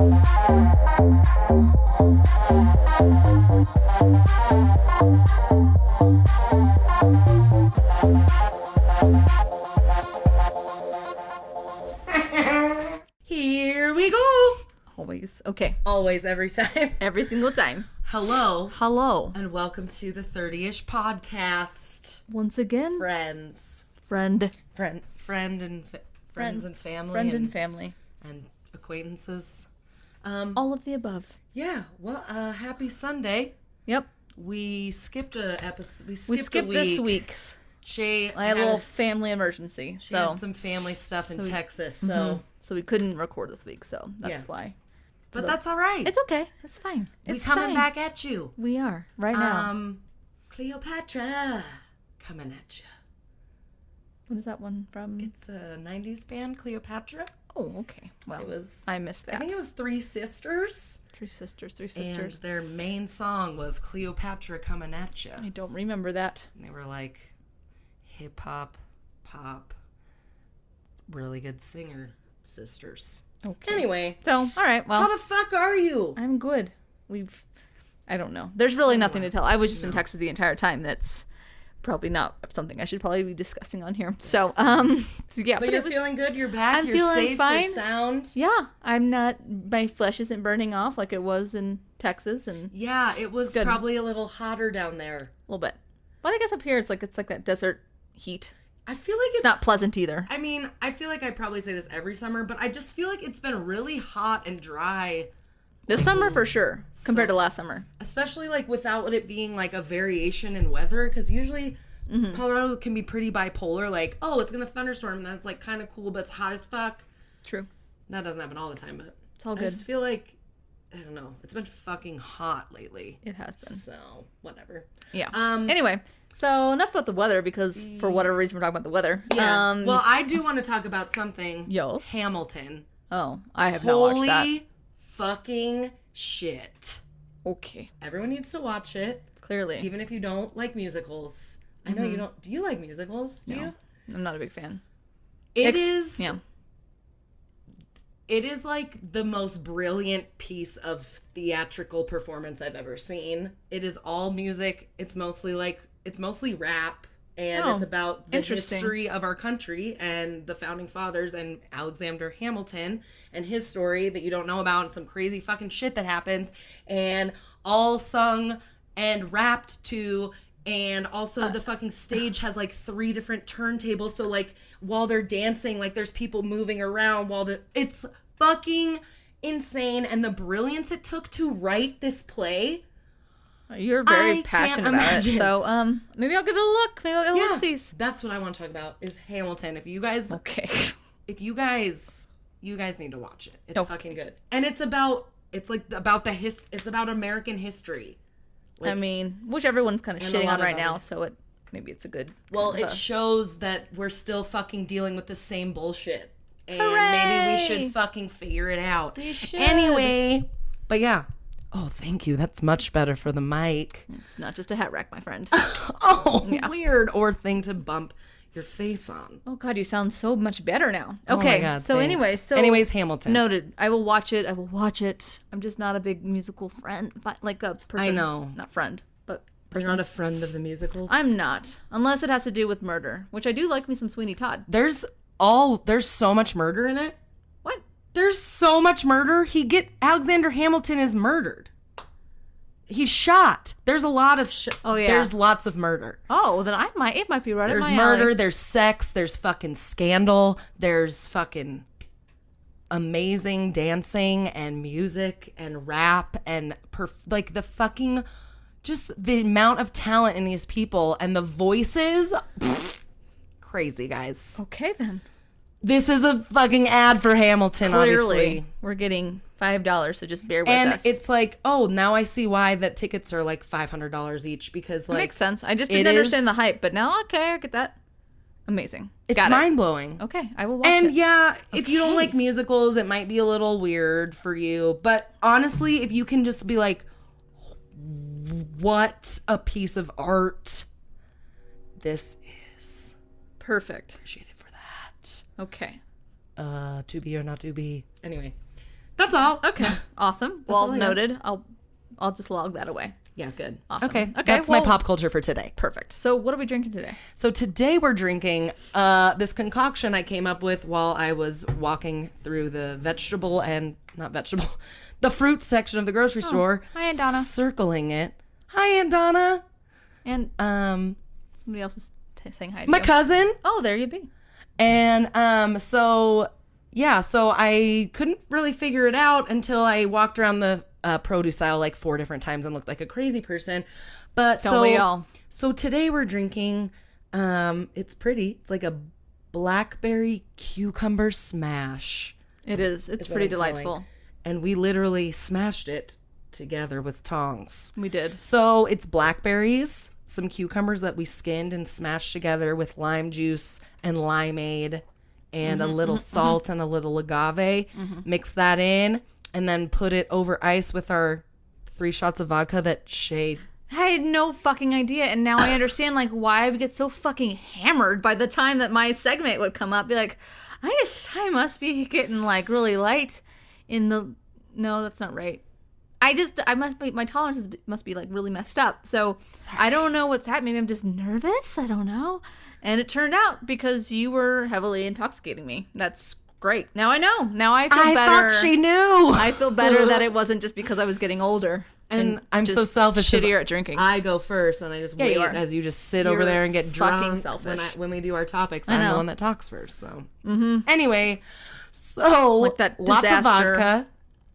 Here we go. Always. Okay. Always, every time. Every single time. Hello. Hello. And welcome to the 30-ish podcast. Once again. Friends. Friends and family. Friend and family. And acquaintances. All of the above. Yeah. Well, happy Sunday. Yep. We skipped a episode. We skipped a week. this week's. Shay I had a little family emergency. She had some family stuff in Texas, so we couldn't record this week, so that's why. But that's all right. It's okay. It's fine. We're coming back at you. We are right now. Cleopatra coming at you. What is that one from? It's a 90s band, Cleopatra. Oh, okay. Well, I missed that. I think it was Three Sisters. Three Sisters. And their main song was Cleopatra Coming At You. I don't remember that. And they were like hip-hop, pop, really good singer sisters. Okay. Anyway. So, all right, well. How the fuck are you? I'm good. I don't know. There's really nothing to tell. I was just in Texas the entire time. That's probably not something I should probably be discussing on here. So, yeah. But you're feeling good. You're back. I'm you're feeling safe. fine. You're sound. Yeah. I'm not, my flesh isn't burning off like it was in Texas. And yeah, it was probably a little hotter down there. A little bit. But I guess up here it's like that desert heat. I feel like it's not pleasant either. I mean, I feel like I probably say this every summer, but I just feel like it's been really hot and dry. This summer for sure, compared to last summer. Especially like without it being like a variation in weather, because usually Colorado can be pretty bipolar. Like, oh, it's gonna thunderstorm, and then it's like kind of cool, but it's hot as fuck. True. That doesn't happen all the time, but it's all good. I just feel like, I don't know, it's been fucking hot lately. It has been. So whatever. Yeah. Anyway. So, enough about the weather, because for whatever reason we're talking about the weather. Yeah. Well, I do want to talk about something. Yes. Hamilton. Oh, I have not watched that. Holy fucking shit. Okay. Everyone needs to watch it. Clearly. Even if you don't like musicals. I know you don't. Do you like musicals? Do you? I'm not a big fan. It is. Yeah. It is like the most brilliant piece of theatrical performance I've ever seen. It is all music. It's mostly rap, and it's about the history of our country and the founding fathers and Alexander Hamilton and his story that you don't know about, and some crazy fucking shit that happens, and all sung and rapped to. And also the fucking stage has like 3 different turntables, so like while they're dancing, like there's people moving around it's fucking insane. And the brilliance it took to write this play. You're very passionate about it, so maybe I'll give it a look. Maybe I'll give it a look-see. That's what I want to talk about is Hamilton. If you guys you guys need to watch it. It's fucking good, and it's about American history. Like, I mean, which everyone's kind of shitting on right now, so maybe it's a good. Well, it shows that we're still fucking dealing with the same bullshit, and hooray! Maybe we should fucking figure it out. We should. Anyway, but yeah. Oh, thank you. That's much better for the mic. It's not just a hat rack, my friend. Weird. Or thing to bump your face on. Oh, God, you sound so much better now. Okay, oh my God, so thanks. anyways, Hamilton. Noted. I will watch it. I'm just not a big musical friend, like a person. I know. Not friend, but person. You're not a friend of the musicals? I'm not. Unless it has to do with murder, which I do like me some Sweeney Todd. There's so much murder in it. What? There's so much murder. Alexander Hamilton is murdered. He's shot. There's a lot of Oh yeah. There's lots of murder. Oh, then it might be right There's up my murder, alley. there's sex, there's fucking scandal, there's fucking amazing dancing and music and rap and like the fucking just the amount of talent in these people and the voices. Crazy, guys. Okay then. This is a fucking ad for Hamilton, Clearly, obviously. We're getting $5, so just bear with us. And it's like, oh, now I see why that tickets are like $500 each, because like... That makes sense. I just didn't understand the hype, but now, okay, I get that. Amazing. It's mind-blowing. Okay, I will watch it. And yeah, if you don't like musicals, it might be a little weird for you. But honestly, if you can just be like, what a piece of art this is. Perfect. Appreciate it for that. Okay. To be or not to be. Anyway, That's all. Okay. Awesome. Well, noted. I'll just log that away. Yeah, good. Awesome. Okay. That's my pop culture for today. Perfect. So what are we drinking today? So today we're drinking this concoction I came up with while I was walking through the the fruit section of the grocery store. Hi, Aunt Donna. Circling it. Hi, Aunt Donna. And somebody else is saying hi to my you. cousin. Oh, there you be. And so I couldn't really figure it out until I walked around the produce aisle like 4 different times and looked like a crazy person. But Don't we all? So today we're drinking, it's pretty. It's like a blackberry cucumber smash. It is. It's pretty delightful. And we literally smashed it together with tongs. We did. So it's blackberries, some cucumbers that we skinned and smashed together with lime juice and limeade and a little salt and a little agave. Mix that in and then put it over ice with our 3 shots of vodka that Shay... I had no fucking idea, and now I understand like why I would get so fucking hammered by the time that my segment would come up. Be like, I must be getting like really light in the... No, that's not right. My tolerance must be like really messed up. So sorry. I don't know what's happening. Maybe I'm just nervous. I don't know. And it turned out because you were heavily intoxicating me. That's great. Now I know. Now I feel better. I thought she knew. I feel better that it wasn't just because I was getting older. And I'm so selfish. Shittier at drinking. I go first, and I just wait as you just sit over there and get drunk. Fucking selfish. When we do our topics, I'm the one that talks first. So anyway, so like that lots of vodka,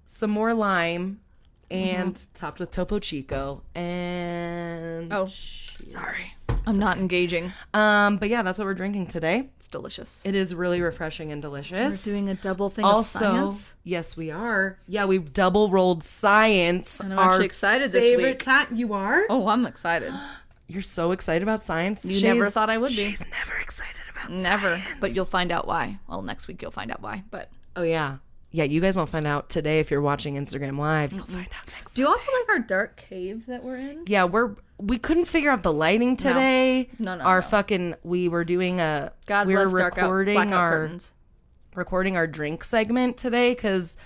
some more lime, and topped with Topo Chico. And sorry, I'm not engaging. But yeah, that's what we're drinking today. It's delicious. It is really refreshing and delicious. We're doing a double thing of science. Yes, we are. Yeah, we've double rolled science. And I'm actually excited this week. Time. You are? Oh, I'm excited. You're so excited about science. You never thought I would be. She's never excited about science. Never. But you'll find out why. Well, next week you'll find out why. But oh yeah. Yeah, you guys won't find out today if you're watching Instagram Live. You'll find out next Do you also like our dark cave that we're in? Yeah, we couldn't figure out the lighting today. No. We were doing God bless recording our drink segment today because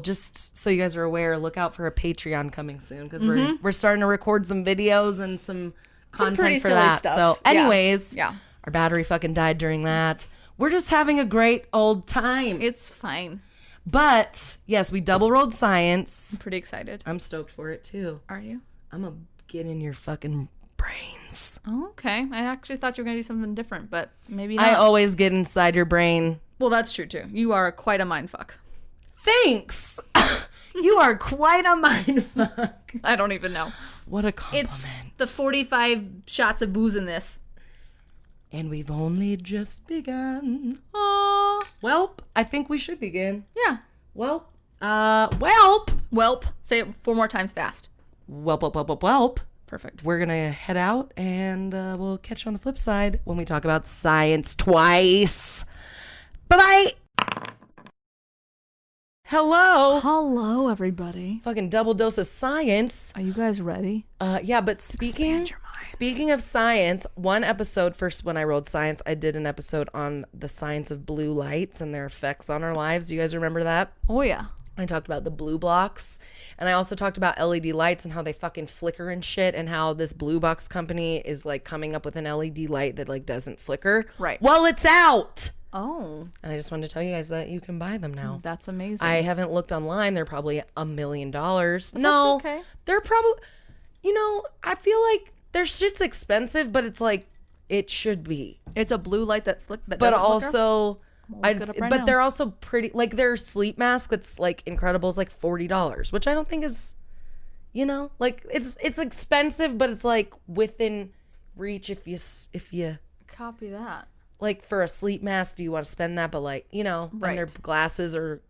just so you guys are aware, look out for a Patreon coming soon because we're starting to record some videos and some content for that. Stuff. So anyways, our battery fucking died during that. We're just having a great old time. It's fine. But yes, we double rolled science. I'm pretty excited. I'm stoked for it too. Are you? I'm gonna get in your fucking brains. Oh, okay. I actually thought you were gonna do something different, but maybe not. I always get inside your brain. Well, that's true too. You are quite a mindfuck. Thanks. You are quite a mindfuck. I don't even know. What a compliment. It's the 45 shots of booze in this. And we've only just begun. Aww. Welp, I think we should begin. Yeah. Welp. Welp. Say it 4 more times fast. Welp. Perfect. We're going to head out and we'll catch you on the flip side when we talk about science twice. Bye-bye. Hello, everybody. Fucking double dose of science. Are you guys ready? Yeah, but speaking of science, one episode first when I rolled science, I did an episode on the science of blue lights and their effects on our lives. Do you guys remember that? Oh, yeah. I talked about the blue blocks, and I also talked about LED lights and how they fucking flicker and shit, and how this blue box company is like coming up with an LED light that like doesn't flicker. Right. Well, it's out. Oh. And I just wanted to tell you guys that you can buy them now. That's amazing. I haven't looked online. They're probably $1 million. No. Okay. They're probably, I feel like their shit's expensive, but it's like, it should be. It's a blue light that but also, but they're also pretty, like their sleep mask that's like incredible is like $40, which I don't think is, like it's expensive, but it's like within reach if you copy that. Like for a sleep mask, do you want to spend that? But like, and their glasses are,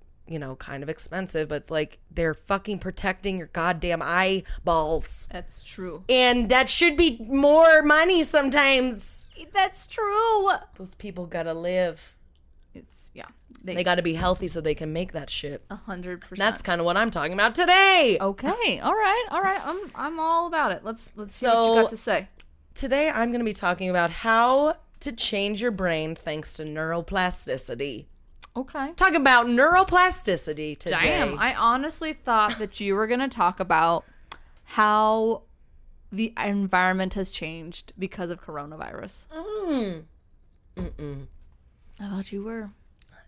kind of expensive, but it's like they're fucking protecting your goddamn eyeballs. That's true. And that should be more money sometimes. That's true. Those people gotta live. They gotta be healthy so they can make that shit. 100%. That's kind of what I'm talking about today. Okay. All right. I'm all about it. Let's see what you got to say. Today I'm gonna be talking about how to change your brain thanks to neuroplasticity. Okay. Talk about neuroplasticity today. Damn, I honestly thought that you were going to talk about how the environment has changed because of coronavirus. I thought you were.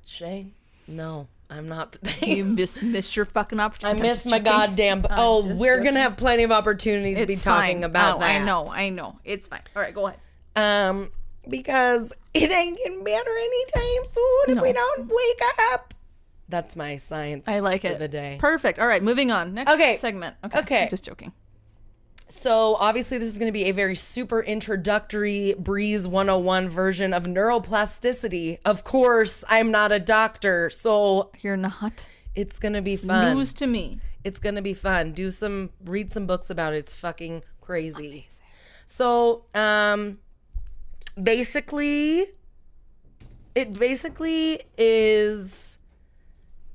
Shay, no, I'm not today. You missed your fucking opportunity. I missed my goddamn... we're going to have plenty of opportunities to be talking about that. I know. It's fine. All right, go ahead. Because it ain't getting better anytime soon if we don't wake up. That's my science I like for it. the day. Perfect. All right, moving on. Next segment. Okay. Just joking. So obviously this is going to be a very super introductory Bree's 101 version of neuroplasticity. Of course, I'm not a doctor, so... You're not? It's going to be fun. News to me. It's going to be fun. Read some books about it. It's fucking crazy. Amazing. So, basically is...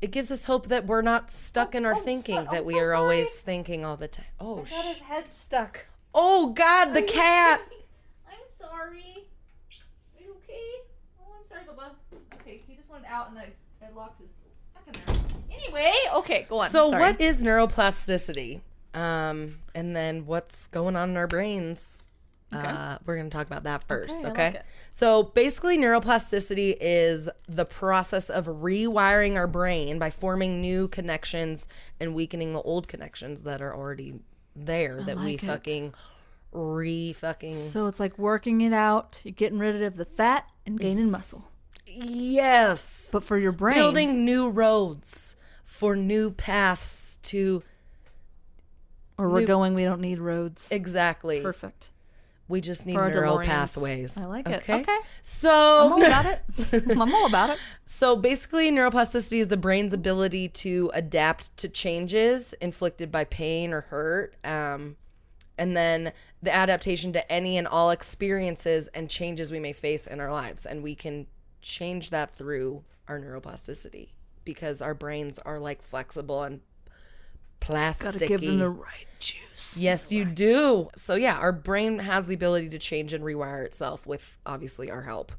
It gives us hope that we're not stuck in our thinking, that we are always thinking all the time. Oh, I got his head stuck. Oh, God, the cat. I'm sorry. Are you okay? Oh, I'm sorry, Bubba. Okay, he just went out and I locked his back in there. Anyway, okay, go on. So what is neuroplasticity? And then what's going on in our brains? Okay. We're going to talk about that first, okay? Like it. So basically neuroplasticity is the process of rewiring our brain by forming new connections and weakening the old connections that are already there fucking So it's like working it out, you're getting rid of the fat and gaining muscle. Yes. But for your brain. Building new roads for new paths to... Or we don't need roads. Exactly. Perfect. We just need neural pathways. I like it. Okay. So I'm all about it. I'm all about it. So basically neuroplasticity is the brain's ability to adapt to changes inflicted by pain or hurt. And then the adaptation to any and all experiences and changes we may face in our lives. And we can change that through our neuroplasticity because our brains are like flexible and plasticky. Gotta give them the right juice. Yes, you do. So yeah, our brain has the ability to change and rewire itself with obviously our help.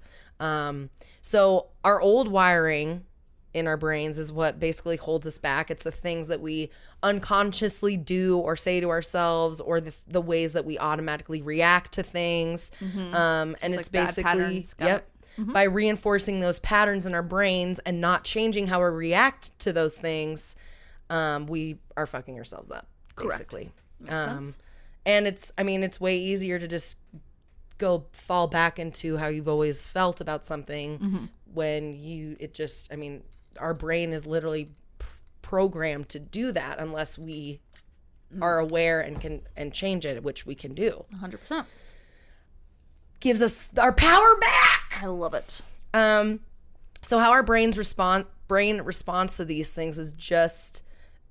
So our old wiring in our brains is what basically holds us back. It's the things that we unconsciously do or say to ourselves, or the ways that we automatically react to things. And it's like basically by reinforcing those patterns in our brains and not changing how we react to those things. We are fucking ourselves up, basically. Makes sense. And it's way easier to just fall back into how you've always felt about something when our brain is literally programmed to do that unless we are aware and change it, which we can do. 100%. Gives us our power back. I love it. So how our brain responds to these things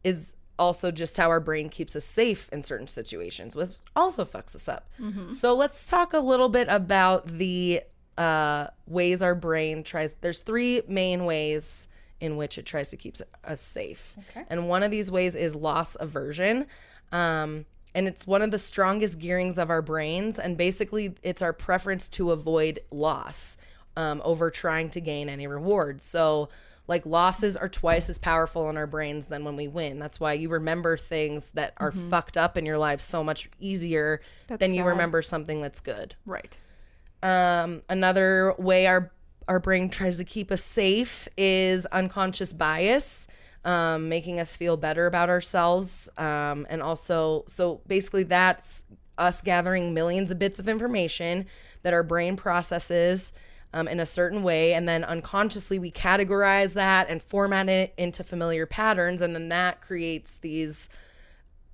is also just how our brain keeps us safe in certain situations, which also fucks us up. So let's talk a little bit about the ways our brain there's three main ways in which it tries to keep us safe. Okay. And one of these ways is loss aversion. And it's one of the strongest gearings of our brains. And basically it's our preference to avoid loss over trying to gain any reward. So like losses are twice as powerful in our brains than when we win. That's why you remember things that are fucked up in your life so much easier than you remember something that's good. Right. Another way our brain tries to keep us safe is unconscious bias, making us feel better about ourselves. And also, so basically that's us gathering millions of bits of information that our brain processes in a certain way, and then unconsciously we categorize that and format it into familiar patterns, and then that creates these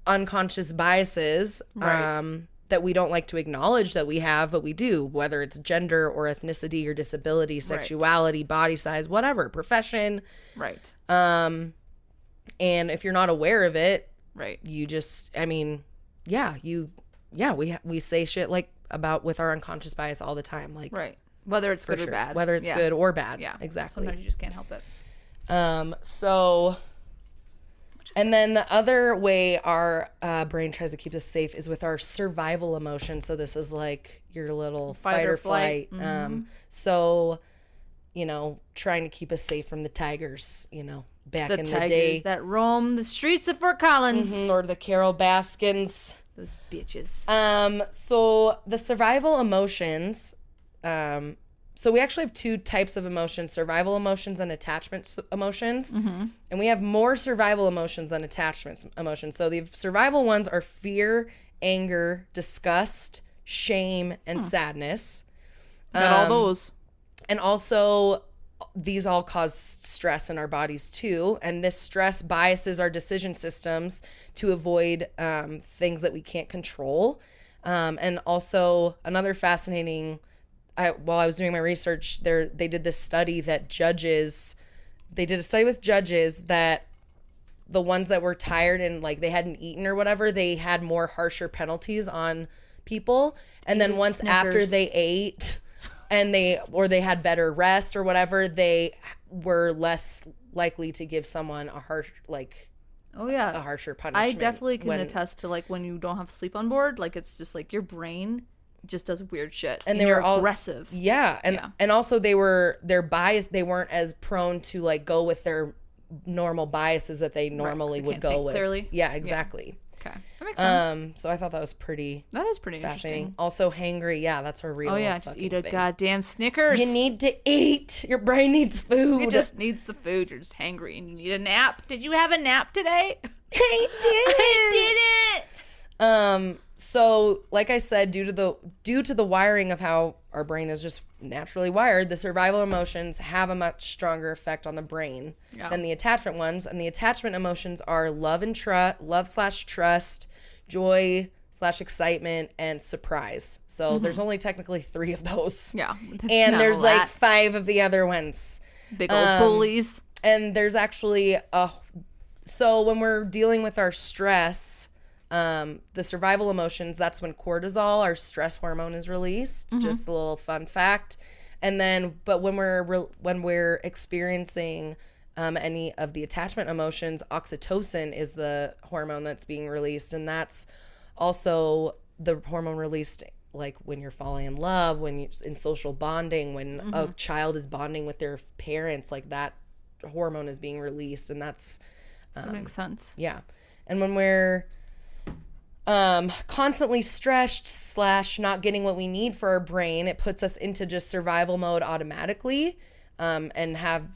unconscious biases that we don't like to acknowledge that we have, but we do, whether it's gender or ethnicity or disability, sexuality, body size, whatever, profession. Right. And if you're not aware of it, you just, we say shit like about with our unconscious bias all the time, like whether it's good or bad. Whether it's good or bad. Yeah. Exactly. Sometimes you just can't help it. And then the other way our brain tries to keep us safe is with our survival emotion. So this is like your little fight or flight. So trying to keep us safe from the tigers, back The in tigers the day. that roam the streets of Fort Collins. Or the Carol Baskins. Those bitches. So the survival emotions, so we actually have two types of emotions, survival emotions and attachment emotions. And we have more survival emotions than attachment emotions. So the survival ones are fear, anger, disgust, shame, and sadness. Got all those. And also, these all cause stress in our bodies too. And this stress biases our decision systems to avoid things that we can't control. And also, another fascinating, while I was doing my research, they did this study that they did a study with judges that the ones that were tired and like they hadn't eaten or whatever, they had more harsher penalties on people. And then once after they ate and they had better rest or whatever, they were less likely to give someone a harsh, a harsher punishment. I definitely can attest to when you don't have sleep on board, it's just your brain just does weird shit and they were all aggressive. And also their bias, they weren't as prone to go with their normal biases that they normally would go with. Clearly. Yeah, exactly. Okay. That makes sense. So I thought that was pretty fascinating. Fascinating. Also hangry, that's a real just eat a goddamn Snickers. You need to eat. Your brain needs food. It just needs the food. You're just hangry and you need a nap. Did you have a nap today? I didn't. So like I said, due to the wiring of how our brain is just naturally wired, the survival emotions have a much stronger effect on the brain than the attachment ones. And the attachment emotions are love/trust, joy/excitement, and surprise. So there's only technically 3 of those. Yeah. And there's 5 of the other ones. Big old bullies. And there's actually so when we're dealing with our stress, the survival emotions, that's when cortisol, our stress hormone, is released. Just a little fun fact. And then, but when we're experiencing any of the attachment emotions, oxytocin is the hormone that's being released, and that's also the hormone released when you're falling in love, when you're in social bonding, when a child is bonding with their parents, that hormone is being released, and that's that makes sense. Yeah. And when we're constantly stressed / not getting what we need for our brain, it puts us into just survival mode automatically, and have,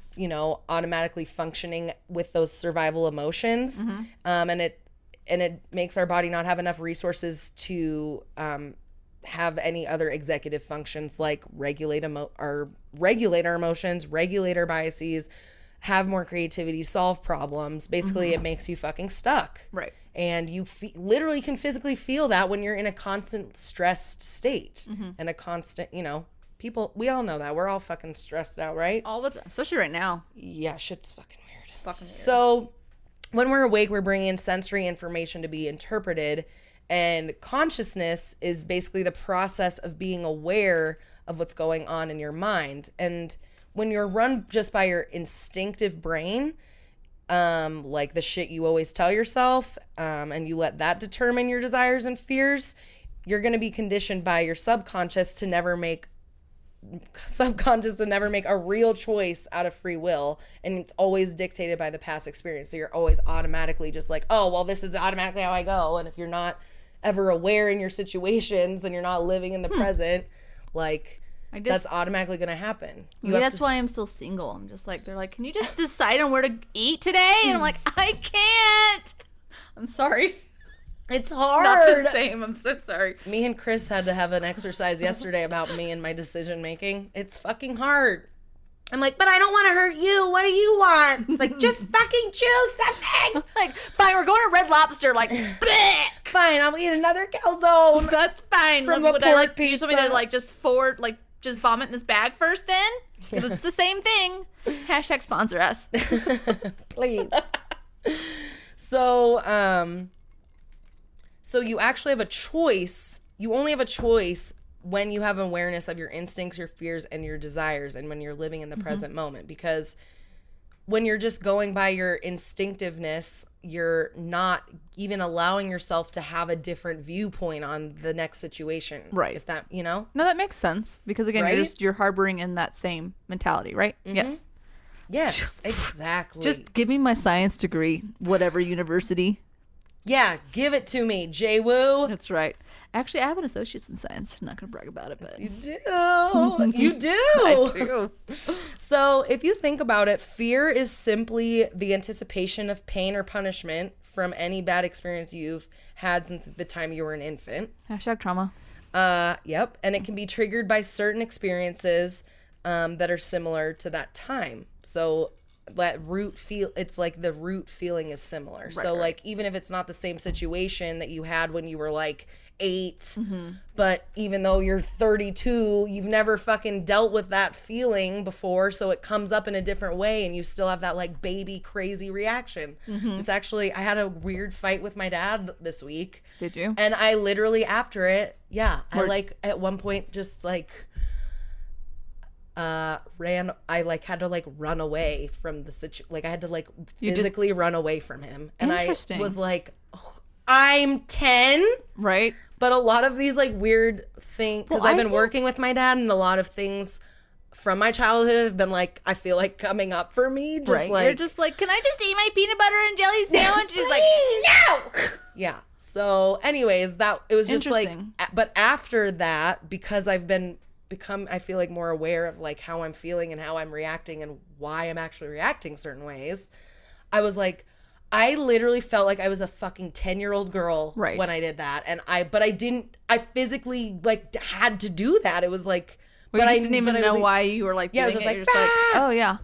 automatically functioning with those survival emotions. And it makes our body not have enough resources to have any other executive functions like regulate our emotions, regulate our biases, have more creativity, solve problems. Basically, it makes you fucking stuck. Right. And you literally can physically feel that when you're in a constant stressed state and a constant, we all know that. We're all fucking stressed out, right? All the time. Especially right now. Yeah, shit's fucking weird. So when we're awake, we're bringing in sensory information to be interpreted. And consciousness is basically the process of being aware of what's going on in your mind. And when you're run just by your instinctive brain, the shit you always tell yourself, and you let that determine your desires and fears, you're going to be conditioned by your subconscious to never make a real choice out of free will. And it's always dictated by the past experience. So you're always automatically just this is automatically how I go. And if you're not ever aware in your situations and you're not living in the present, that's automatically going to happen. That's why I'm still single. I'm just they're like, can you just decide on where to eat today? And I'm like, I can't. I'm sorry. It's hard. It's not the same. I'm so sorry. Me and Chris had to have an exercise yesterday about me and my decision making. It's fucking hard. I'm like, but I don't want to hurt you. What do you want? It's just fucking choose something. Fine, we're going to Red Lobster. Bleh. Fine, I'll eat another calzone. That's fine. From the pork pizza. You just want me to just vomit in this bag first then? Because it's the same thing. # sponsor us. Please. So you actually have a choice. You only have a choice when you have awareness of your instincts, your fears, and your desires, and when you're living in the present moment. Because when you're just going by your instinctiveness, you're not even allowing yourself to have a different viewpoint on the next situation. Right. If that, you know? No, that makes sense. Because again, you're harboring in that same mentality, right? Mm-hmm. Yes. Yes, exactly. Just give me my science degree, whatever university. Yeah, give it to me, J-Woo. That's right. Actually, I have an associate's in science. I'm not going to brag about it, but... You do. You do. I do. So if you think about it, fear is simply the anticipation of pain or punishment from any bad experience you've had since the time you were an infant. Hashtag trauma. Yep. And it can be triggered by certain experiences that are similar to that time. So that it's like the root feeling is similar. Right, so like even if it's not the same situation that you had when you were like 8, but even though you're 32, you've never fucking dealt with that feeling before, so it comes up in a different way and you still have that like baby crazy reaction. It's actually, I had a weird fight with my dad this week. Did you? And I literally after it, I like at one point just like I like had to like run away from the like I had to like physically run away from him, and I was like, oh, I'm 10, right? But a lot of these like weird things, because I've been working with my dad, and a lot of things from my childhood have been like, I feel like coming up for me, just like you're just like, can I just eat my peanut butter and jelly sandwich? Just like, no. Yeah. So anyways, that it was just like, but after that, because I've become I feel like more aware of like how I'm feeling and how I'm reacting and why I'm actually reacting certain ways, I was like, I literally felt like I was a fucking 10-year-old girl when I did that, and I physically like had to do that. It was like, but I didn't even know why you were like doing it. Like, you're just like, oh yeah.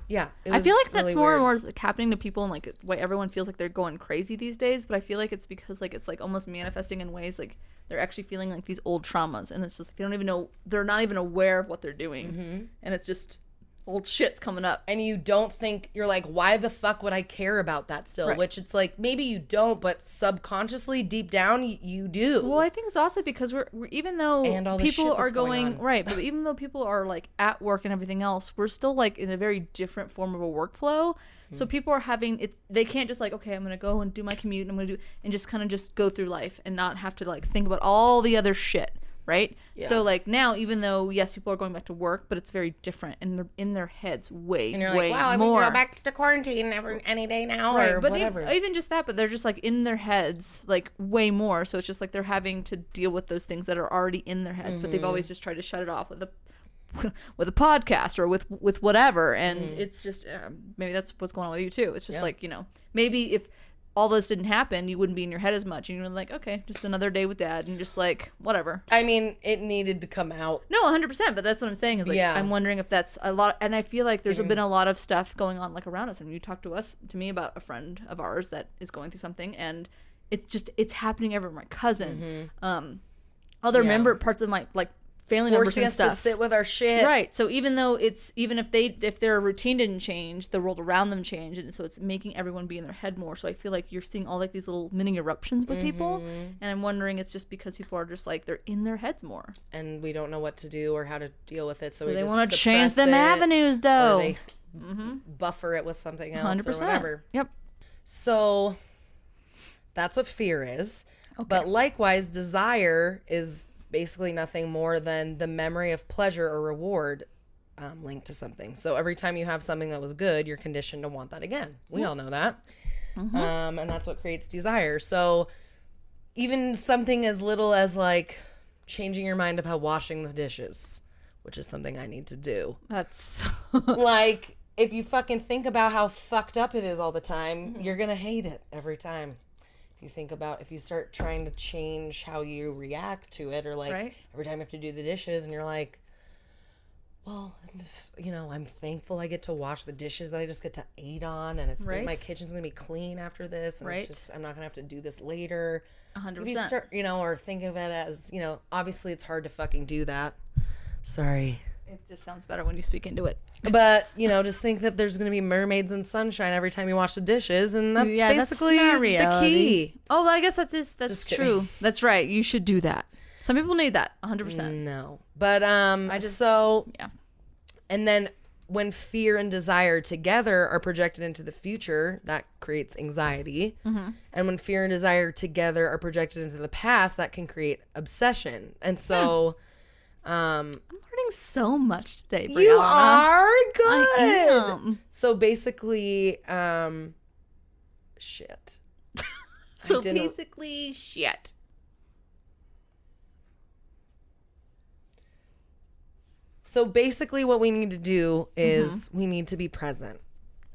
I feel like that's really more and more happening to people, and like why everyone feels like they're going crazy these days. But I feel like it's because like it's like almost manifesting in ways like they're actually feeling like these old traumas, and it's just like they don't even know, they're not even aware of what they're doing, and it's just old shit's coming up. And you don't think, you're like, why the fuck would I care about that still? Which it's like, maybe you don't, but subconsciously, deep down, you do. Well, I think it's also because we're even though people are going right, but even though people are like at work and everything else, we're still like in a very different form of a workflow. So people are having it, they can't just like, okay, I'm gonna go and do my commute, and I'm gonna do, and just kind of just go through life and not have to like think about all the other shit. Right? Yeah. So like now, even though yes, people are going back to work, but it's very different, and they're in their heads way, and you're like, wow, I'm gonna go back to quarantine any day now, right? Or but whatever. Even just that, but they're just like in their heads, like way more. So it's just like they're having to deal with those things that are already in their heads, but they've always just tried to shut it off with a podcast or with whatever, and it's just maybe that's what's going on with you too. It's just like, you know, maybe if all this didn't happen, you wouldn't be in your head as much, and you're like, okay, just another day with dad, and just like whatever. I mean, it needed to come out. No, 100%, but that's what I'm saying is like, I'm wondering if that's a lot, and I feel like there's been a lot of stuff going on like around us, and you talked to me about a friend of ours that is going through something, and it's happening everywhere. My cousin, other member parts of my like family members and stuff. Forcing us to sit with our shit. Right. So even if their routine didn't change, the world around them changed, and so it's making everyone be in their head more. So I feel like you're seeing all like these little mini eruptions with people, and I'm wondering it's just because people are just like they're in their heads more, and we don't know what to do or how to deal with it. So we they just want to change them avenues, though. Or they buffer it with something else 100%. Or whatever. Yep. So that's what fear is. Okay. But likewise, desire is basically nothing more than the memory of pleasure or reward linked to something. So every time you have something that was good, you're conditioned to want that again. We all know that. And that's what creates desire. So even something as little as like changing your mind about washing the dishes, which is something I need to do. That's like, if you fucking think about how fucked up it is all the time, you're going to hate it every time. If you start trying to change how you react to it, or like every time you have to do the dishes and you're like, well, I'm just, I'm thankful I get to wash the dishes that I just get to eat on, and it's my kitchen's going to be clean after this, and it's just, I'm not going to have to do this later. 100%. If you start, or think of it as, obviously it's hard to fucking do that. Sorry. It just sounds better when you speak into it. But, just think that there's going to be mermaids and sunshine every time you wash the dishes, and that's basically the key. Oh, I guess that's true. That's right. You should do that. Some people need that, 100%. No. But, and then when fear and desire together are projected into the future, that creates anxiety. And when fear and desire together are projected into the past, that can create obsession. And so I'm learning so much today, Brianna. you are good. I am. So basically, shit. So basically, shit. So basically what we need to do is we need to be present.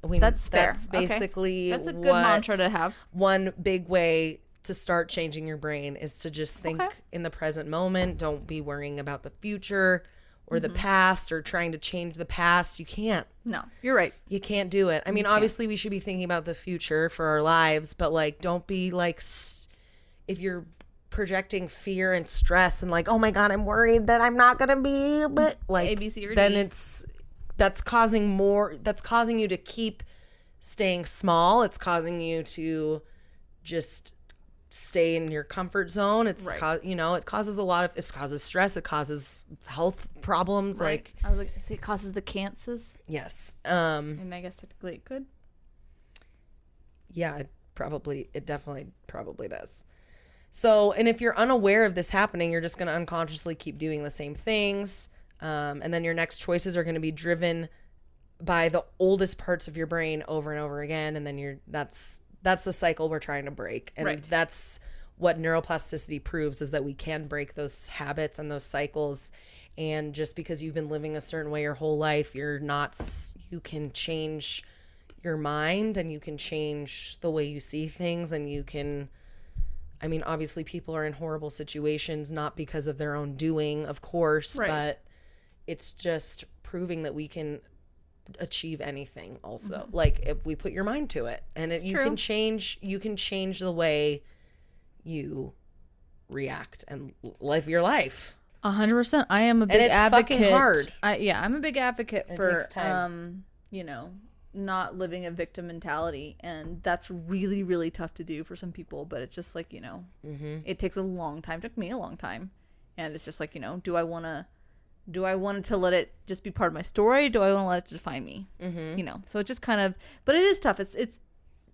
That's fair. That's basically That's a good mantra to have. One big way to start changing your brain is to just think in the present moment. Don't be worrying about the future or the past or trying to change the past. You can't. No, you're right. You can't do it. I mean, obviously we should be thinking about the future for our lives, but like, don't be like, if you're projecting fear and stress and like, oh my God, I'm worried that I'm not gonna be, but like, A, B, C, or D. then that's causing you to keep staying small. It's causing you to just stay in your comfort zone. It's it causes it causes stress. It causes health problems. Right. Like, I was like, see, it causes the cancers. yes. And I guess technically it could. Yeah, it definitely probably does. So, and if you're unaware of this happening, you're just going to unconsciously keep doing the same things. And then your next choices are going to be driven by the oldest parts of your brain over and over again. And then that's the cycle we're trying to break. And that's what neuroplasticity proves, is that we can break those habits and those cycles. And just because you've been living a certain way your whole life, you can change your mind and you can change the way you see things, and you can, I mean, obviously people are in horrible situations, not because of their own doing, of course, but it's just proving that we can achieve anything also. Like, if we put your mind to it, and you can change the way you react and live your life. 100%. I am a big and it's advocate. Fucking hard. I'm a big advocate for takes time. not living a victim mentality, and that's really, really tough to do for some people, but it's just like, it takes a long time. It took me a long time. And it's just like, do I want to let it just be part of my story? Do I want to let it define me? So it just kind of, but it is tough. It's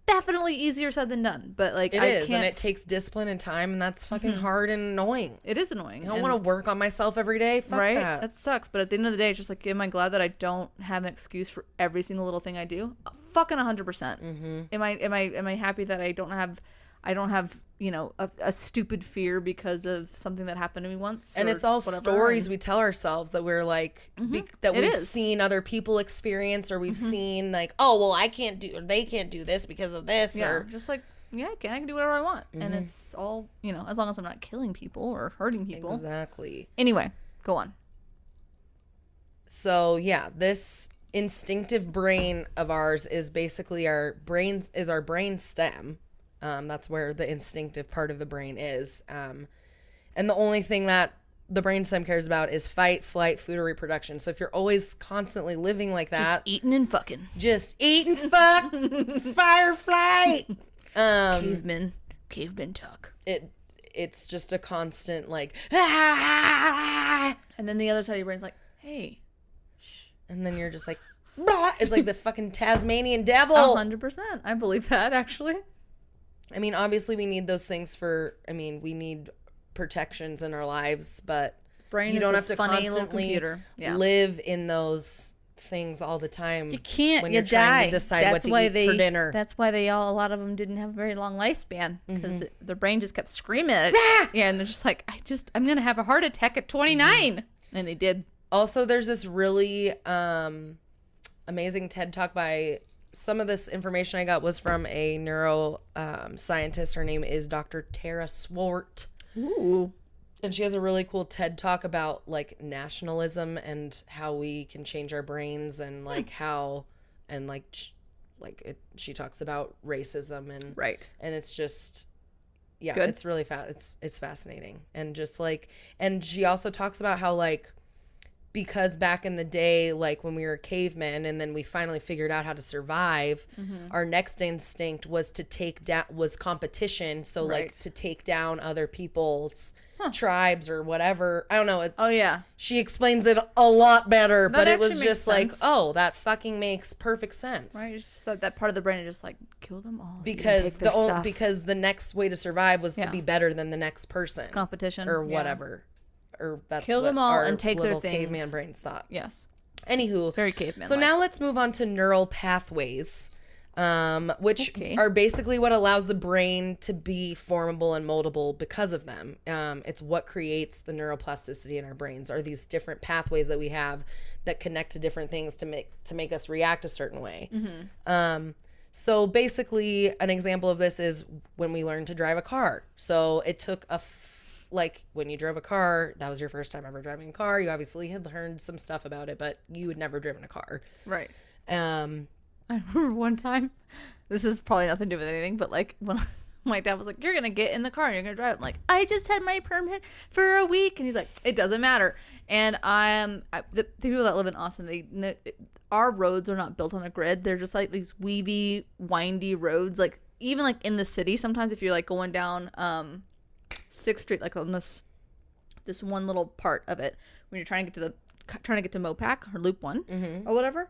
definitely easier said than done, but like, it is, and it takes discipline and time, and that's fucking hard and annoying. It is annoying. I don't want to work on myself every day. Fuck that. That sucks. But at the end of the day, it's just like, am I glad that I don't have an excuse for every single little thing I do? Fucking 100%. Am I happy that I don't have a stupid fear because of something that happened to me once? And it's all stories we tell ourselves that we're like, that we've seen other people experience, or we've seen like, oh, well, they can't do this because of this. Yeah, or just like, I can do whatever I want. And it's all, as long as I'm not killing people or hurting people. Exactly. Anyway, go on. So yeah, this instinctive brain of ours is basically our brain stem. That's where the instinctive part of the brain is. And the only thing that the brainstem cares about is fight, flight, food, or reproduction. So if you're always constantly living like that, just eating and fucking, just eat and fuck, fire, flight, caveman talk. It's just a constant like, ah! And then the other side of your brain's like, hey, shh. And then you're just like, bah! It's like the fucking Tasmanian devil. 100%. I believe that, actually. I mean, obviously we need those things we need protections in our lives, but you don't have to constantly live in those things all the time. You can't. When you're trying to decide what to eat for dinner. That's why a lot of them didn't have a very long lifespan, because their brain just kept screaming at it. Yeah, and they're just like, I'm going to have a heart attack at 29. And they did. Also, there's this really amazing TED Talk by... Some of this information I got was from a neuro scientist. Her name is Dr. Tara Swart. Ooh. And she has a really cool TED Talk about like nationalism and how we can change our brains, and like how, and like she talks about racism and and it's just, good. It's really it's fascinating, and just like, and she also talks about how like, because back in the day, like when we were cavemen and then we finally figured out how to survive, our next instinct was to was competition. So like to take down other people's tribes or whatever. I don't know. She explains it a lot better, but it was just like, oh, that fucking makes perfect sense. Right, just that part of the brain is just like, kill them all. Because because the next way to survive was to be better than the next person. It's competition. Or whatever. Or that's kill them all and take their things. Caveman brains thought. Yes. Anywho. It's very caveman. So now let's move on to neural pathways. Which are basically what allows the brain to be formable and moldable because of them. It's what creates the neuroplasticity in our brains, are these different pathways that we have that connect to different things to make us react a certain way. So basically an example of this is when we learn to drive a car. So it took like when you drove a car, that was your first time ever driving a car. You obviously had learned some stuff about it, but you had never driven a car. Right. I remember one time, this is probably nothing to do with anything, but like when my dad was like, you're going to get in the car and you're going to drive. I'm like, I just had my permit for a week. And he's like, it doesn't matter. And the people that live in Austin, our roads are not built on a grid. They're just like these weavy, windy roads. Like even like in the city, sometimes if you're like going down 6th Street, like on this one little part of it, when you're trying to get to Mopac or Loop 1 or whatever,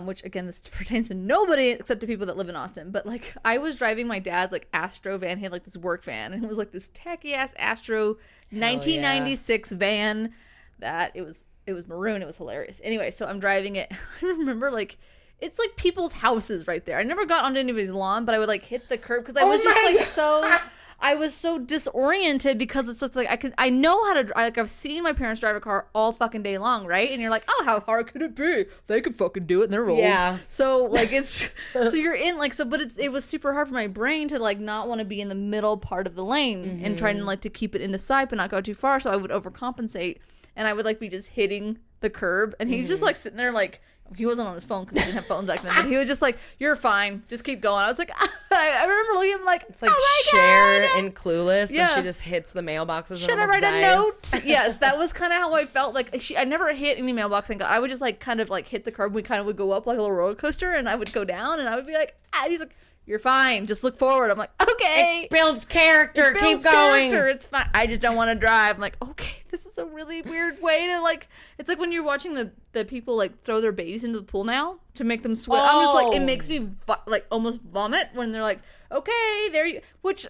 which again, this pertains to nobody except to people that live in Austin. But like, I was driving my dad's like Astro van. He had like this work van, and it was like this tacky ass Astro 1996 van that it was maroon. It was hilarious. Anyway, so I'm driving it. I remember like, it's like people's houses right there. I never got onto anybody's lawn, but I would like hit the curb because I was just like I was so disoriented because it's just like I know how to drive. Like I've seen my parents drive a car all fucking day long, right? And you're like, oh, how hard could it be? They could fucking do it, and they're old. Yeah. So like it's so you're in like so, but it was super hard for my brain to like not want to be in the middle part of the lane and trying to like to keep it in the side but not go too far. So I would overcompensate, and I would like be just hitting the curb, and he's just like sitting there like. He wasn't on his phone because he didn't have phones back then. But he was just like, "You're fine. Just keep going." I was like, I remember looking at him like, it's like Cher in Clueless when she just hits the mailboxes. Should I write a note? Yes, that was kind of how I felt. Like I never hit any mailbox and I would just like kind of like hit the curb. We kind of would go up like a little roller coaster, and I would go down, and I would be like, he's like, "You're fine. Just look forward." I'm like, "Okay." It builds character. Keep going. It's fine. I just don't want to drive. I'm like, okay, this is a really weird way to like. It's like when you're watching the people like throw their babies into the pool now to make them sweat. I'm just like, it makes me like almost vomit when they're like, okay, there you. Which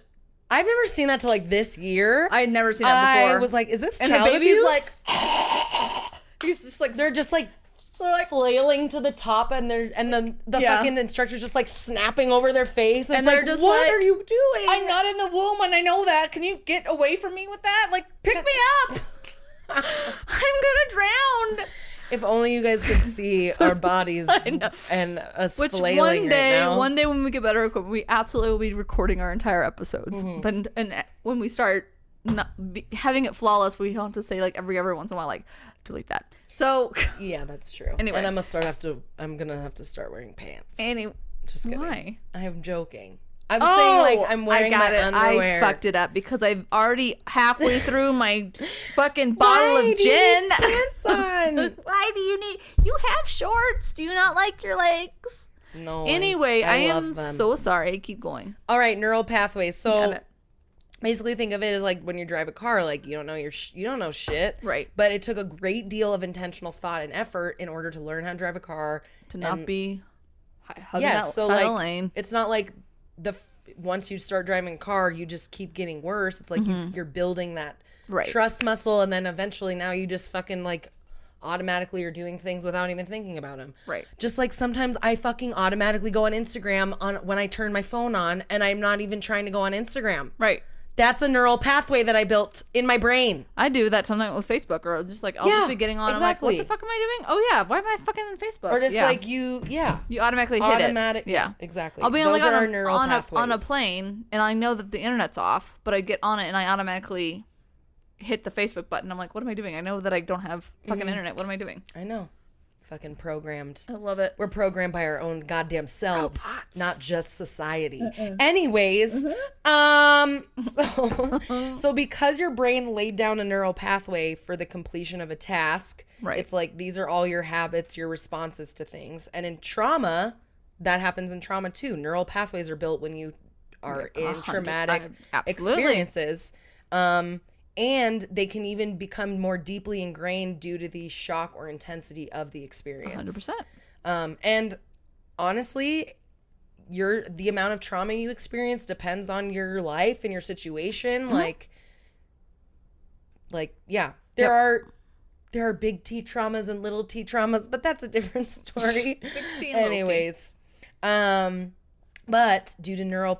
I've never seen that till like this year. I had never seen that before. I was like, is this and child the baby's abuse? Like, he's just like they're just like. So like flailing to the top, and the fucking instructor's just like snapping over their face, and they're like, just what are you doing? I'm not in the womb, and I know that. Can you get away from me with that? Like, pick me up. I'm gonna drown. If only you guys could see our bodies and us flailing one day, right now. One day when we get better equipment, we absolutely will be recording our entire episodes. But and when we start having it flawless, we don't have to say like every once in a while like delete that. So yeah, that's true. Anyway, and I'm gonna have to start wearing pants. Just kidding. Why? I'm joking. I'm saying like I'm wearing my underwear. I fucked it up because I'm already halfway through my fucking bottle of gin. Pants on. Why do you need? You have shorts. Do you not like your legs? No. Anyway, I am so sorry. Keep going. All right, neural pathways. So basically think of it as like when you drive a car, like you don't know shit. Right. But it took a great deal of intentional thought and effort in order to learn how to drive a car. To not be hugging out side of the lane. It's not like once you start driving a car, you just keep getting worse. It's like you're building that trust muscle, and then eventually now you just fucking like automatically are doing things without even thinking about them. Right. Just like sometimes I fucking automatically go on Instagram when I turn my phone on, and I'm not even trying to go on Instagram. Right. That's a neural pathway that I built in my brain. I do that sometimes with Facebook, or just like I'll just be getting on. Exactly. I'm like, what the fuck am I doing? Oh yeah, why am I fucking on Facebook? Or just like you automatically hit it. Yeah, exactly. I'll be Those like on a plane, and I know that the internet's off, but I get on it and I automatically hit the Facebook button. I'm like, what am I doing? I know that I don't have fucking internet. What am I doing? I know. Fucking programmed. I love it. We're programmed by our own goddamn selves, not just society. Anyways, so because your brain laid down a neural pathway for the completion of a task, it's like these are all your habits, your responses to things. And in trauma, that happens in trauma too. Neural pathways are built when you are in traumatic experiences. And they can even become more deeply ingrained due to the shock or intensity of the experience. 100%. And honestly, the amount of trauma you experience depends on your life and your situation. Like, yeah, there are big T traumas and little T traumas, but that's a different story. Big T and Anyways, but due to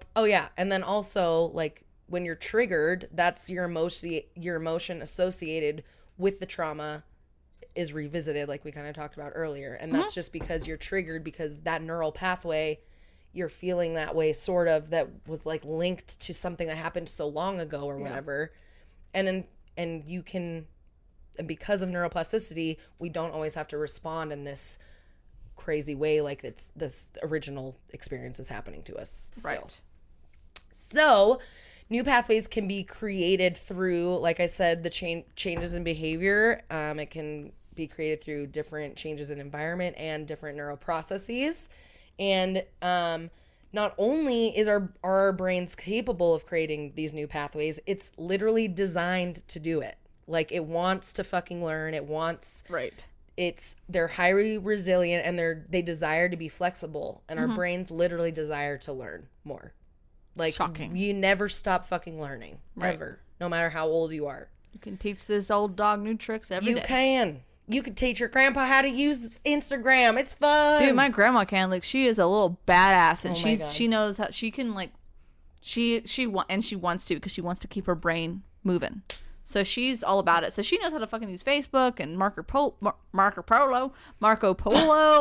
and then also like when you're triggered, that's your emotion associated with the trauma is revisited, like we kind of talked about earlier, and that's just because you're triggered because that neural pathway, you're feeling that way, sort of, that was like linked to something that happened so long ago or whatever, and because of neuroplasticity, we don't always have to respond in this crazy way like this original experience is happening to us still. Right. So new pathways can be created through, like I said, the changes in behavior. It can be created through different changes in environment and different neural processes. And not only are our brains capable of creating these new pathways, it's literally designed to do it. Like, it wants to fucking learn. It wants... Right. They're highly resilient, and they desire to be flexible. And our brains literally desire to learn more. Like, shocking. You never stop fucking learning. Right. Ever. No matter how old you are. You can teach this old dog new tricks every day. You can. You could teach your grandpa how to use Instagram. It's fun. Dude, my grandma can. Like, she is a little badass, and she knows how she can, like, she wants to, because she wants to keep her brain moving. So she's all about it. So she knows how to fucking use Facebook and Marco Polo,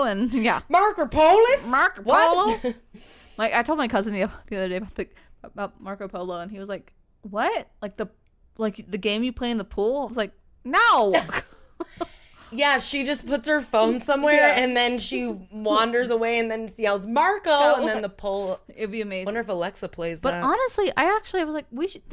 and yeah. Marco Polo. Like, I told my cousin the other day about Marco Polo, and he was like, "What? Like the game you play in the pool?" I was like, "No." Yeah, she just puts her phone somewhere and then she wanders away and then yells Marco and then the pole. It'd be amazing. Wonder if Alexa plays that. But honestly, I was like,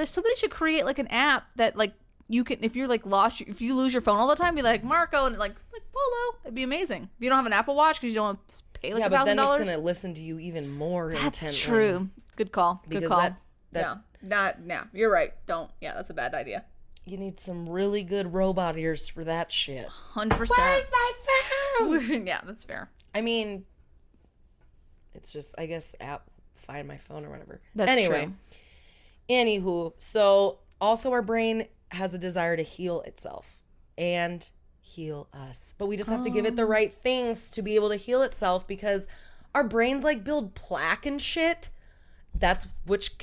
somebody should create like an app that like you can, if you're like lost, if you lose your phone all the time, be like Marco and like Polo. It'd be amazing. If you don't have an Apple Watch because you don't want to pay like $1,000. But then it's gonna listen to you even more intently. That's true. Good call. Good call. Yeah, you're right. Don't. Yeah, that's a bad idea. You need some really good robot ears for that shit. 100%. Where's my phone? Yeah, that's fair. I mean, it's just, I guess, find my phone or whatever. That's true. Anywho, so also our brain has a desire to heal itself and heal us. But we just have to give it the right things to be able to heal itself, because our brains like build plaque and shit. That's which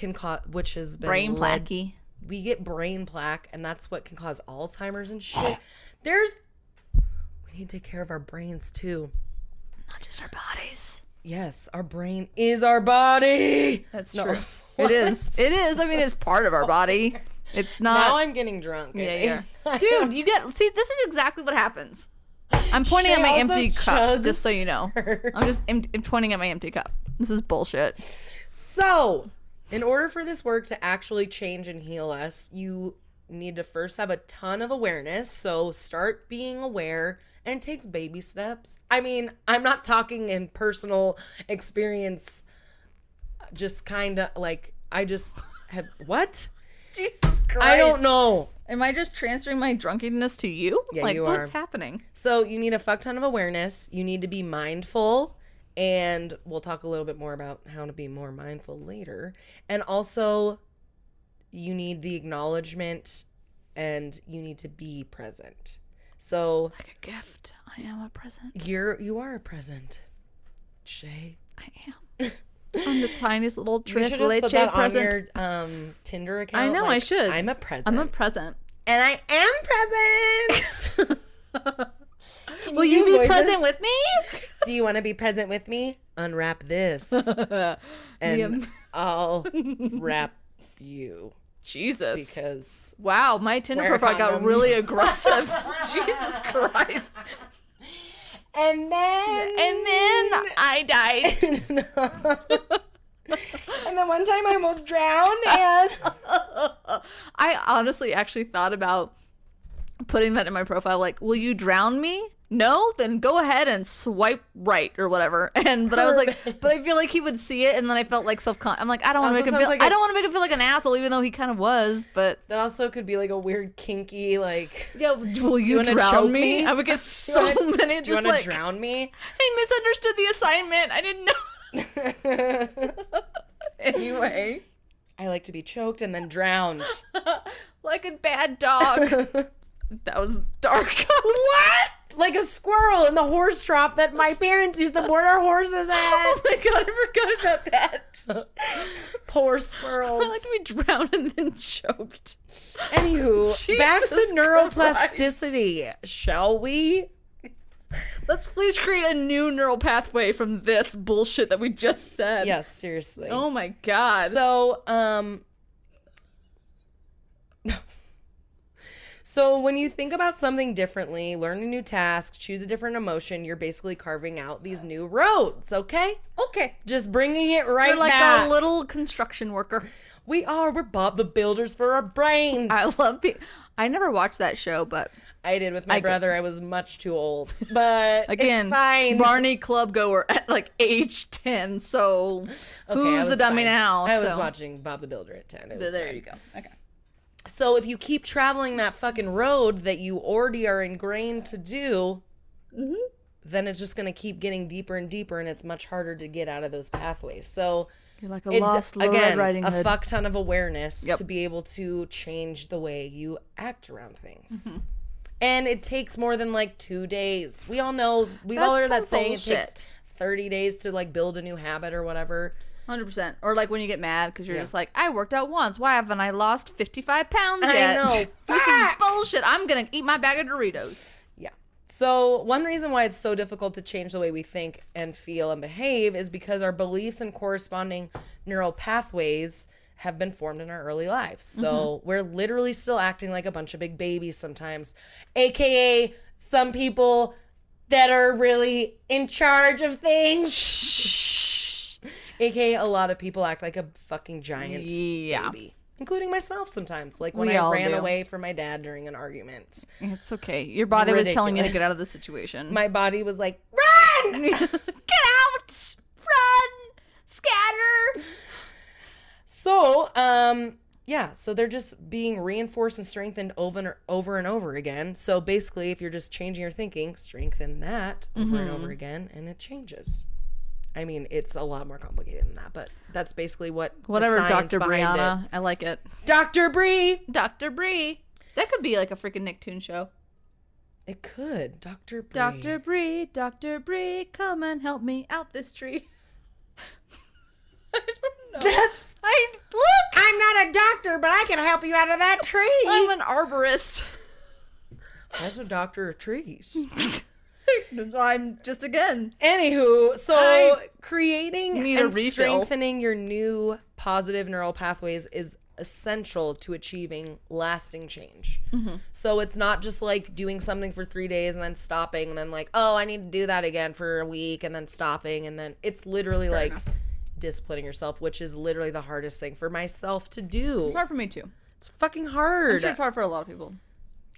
has been brain plaquey. We get brain plaque, and that's what can cause Alzheimer's and shit. We need to take care of our brains too. Not just our bodies. Yes, our brain is our body. That's true. It is. It is. I mean, it's part of our body. It's not. Now I'm getting drunk. Yeah. Dude, see, this is exactly what happens. I'm pointing at my empty cup, just so you know. I'm pointing at my empty cup. This is bullshit. So, in order for this work to actually change and heal us, you need to first have a ton of awareness. So start being aware, and it takes baby steps. I mean, I'm not talking in personal experience, just kind of like, I just have, what? Jesus Christ. I don't know. Am I just transferring my drunkenness to you? Yeah, like, you are. What's happening? So you need a fuck ton of awareness. You need to be mindful. And we'll talk a little bit more about how to be more mindful later. And also, you need the acknowledgement, and you need to be present. So, like a gift. I am a present. You are a present, Shay. I am. I'm the tiniest little Tris Leche present. You should just put that on your Tinder account. I know, like, I should. I'm a present. I'm a present. And I am present. Will you be present with me? Do you want to be present with me? Unwrap this. And I'll wrap you. Jesus. Because... Wow, my Tinder profile got really aggressive. Jesus Christ. And then I died. And then one time I almost drowned, and... I honestly actually thought about putting that in my profile, like, will you drown me? No? Then go ahead and swipe right or whatever. But I was like, but I feel like he would see it, and then I felt like I'm like, I don't want to make him feel I don't want to make him feel like an asshole, even though he kind of was, but that also could be like a weird kinky, like, yeah, will you drown me? I would get so many do you want to drown me? I misunderstood the assignment. I didn't know. Anyway. I like to be choked and then drowned. Like a bad dog. That was dark. What? Like a squirrel in the horse trough that my parents used to board our horses at. Oh my god, I forgot about that. Poor squirrels. I like to be drowned and then choked. Anywho, back to neuroplasticity, shall we? Let's please create a new neural pathway from this bullshit that we just said. Yes, seriously. Oh my god. So when you think about something differently, learn a new task, choose a different emotion, you're basically carving out these new roads, okay? Okay. Just bringing it right You're like back. a little construction worker. We're Bob the Builders for our brains. I never watched that show, but I did with my brother. I was much too old. But again, it's fine. Barney club goer at like age 10, so who's the dummy now? I was watching Bob the Builder at 10. There you go. Okay. So if you keep traveling that fucking road that you already are ingrained to do, then it's just going to keep getting deeper and deeper, and it's much harder to get out of those pathways. So you're like a lost Red Riding Hood. A fuck ton of awareness to be able to change the way you act around things. Mm-hmm. And it takes more than like 2 days. We all know, we've all heard that saying, it takes 30 days to like build a new habit or whatever. 100%. Or like when you get mad because you're just like, I worked out once. Why haven't I lost 55 pounds yet? I know. This is bullshit. I'm going to eat my bag of Doritos. Yeah. So one reason why it's so difficult to change the way we think and feel and behave is because our beliefs and corresponding neural pathways have been formed in our early lives. So we're literally still acting like a bunch of big babies sometimes, aka some people that are really in charge of things. AKA a lot of people act like a fucking giant baby. Including myself sometimes. Like when I ran away from my dad during an argument. It's okay. Your body was telling you to get out of the situation. My body was like, run! Get out! Run! Scatter! So, so they're just being reinforced and strengthened over and over again. So basically, if you're just changing your thinking, strengthen that over and over again, and it changes. I mean, it's a lot more complicated than that, but that's basically whatever Dr. Brianna. I like it. Dr. Brie. Dr. Brie. That could be like a freaking Nicktoon show. It could. Dr. Brie. Dr. Brie, Dr. Brie, come and help me out this tree. I don't know. Look! I'm not a doctor, but I can help you out of that tree. I'm an arborist. That's a doctor of trees. I'm just Anywho, so creating and strengthening your new positive neural pathways is essential to achieving lasting change. So it's not just like doing something for 3 days and then stopping and then like, oh, I need to do that again for a week and then stopping, and then it's literally disciplining yourself, which is literally the hardest thing for myself to do. It's hard for me too. It's fucking hard. I'm sure it's hard for a lot of people.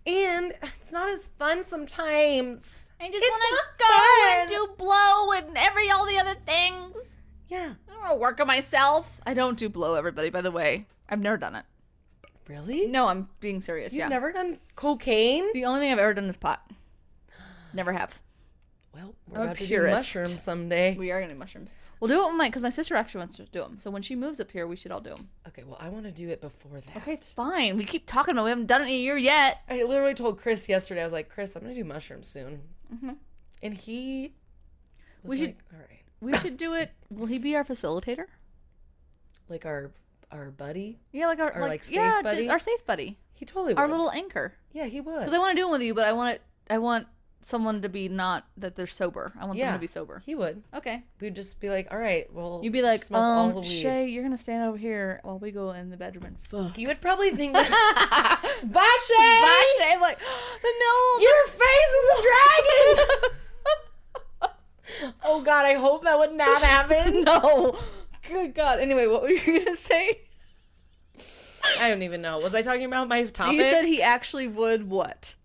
And it's not as fun sometimes. I just want to go and do blow and all the other things. Yeah. I don't want to work on myself. I don't do blow, everybody, by the way. I've never done it. Really? No, I'm being serious. You've never done cocaine? The only thing I've ever done is pot. Never have. Well, we're about to do mushrooms someday. We are going to do mushrooms. We'll do it because my sister actually wants to do them. So when she moves up here, we should all do them. Okay, well, I want to do it before that. Okay, fine. We keep talking about it. We haven't done it in a year yet. I literally told Chris yesterday, I was like, Chris, I'm going to do mushrooms soon. And he was all right. We should do it. Will he be our facilitator? Like our buddy? Yeah, like our safe buddy? Our safe buddy. He totally would. Our little anchor. Yeah, he would. Because I want to do it with you, but I want someone to be not that they're sober. I want them to be sober. He would. Okay. We'd just be like, all right, well, you'd be like, smoke all the weed. Shay, you're gonna stand over here while we go in the bedroom and fuck. He would probably think, bye, Shay. Bye, Shay. I'm like, the milk. Your face is a dragon. Oh God, I hope that would not happen. No. Good God. Anyway, what were you gonna say? I don't even know. Was I talking about my topic? You said he actually would what?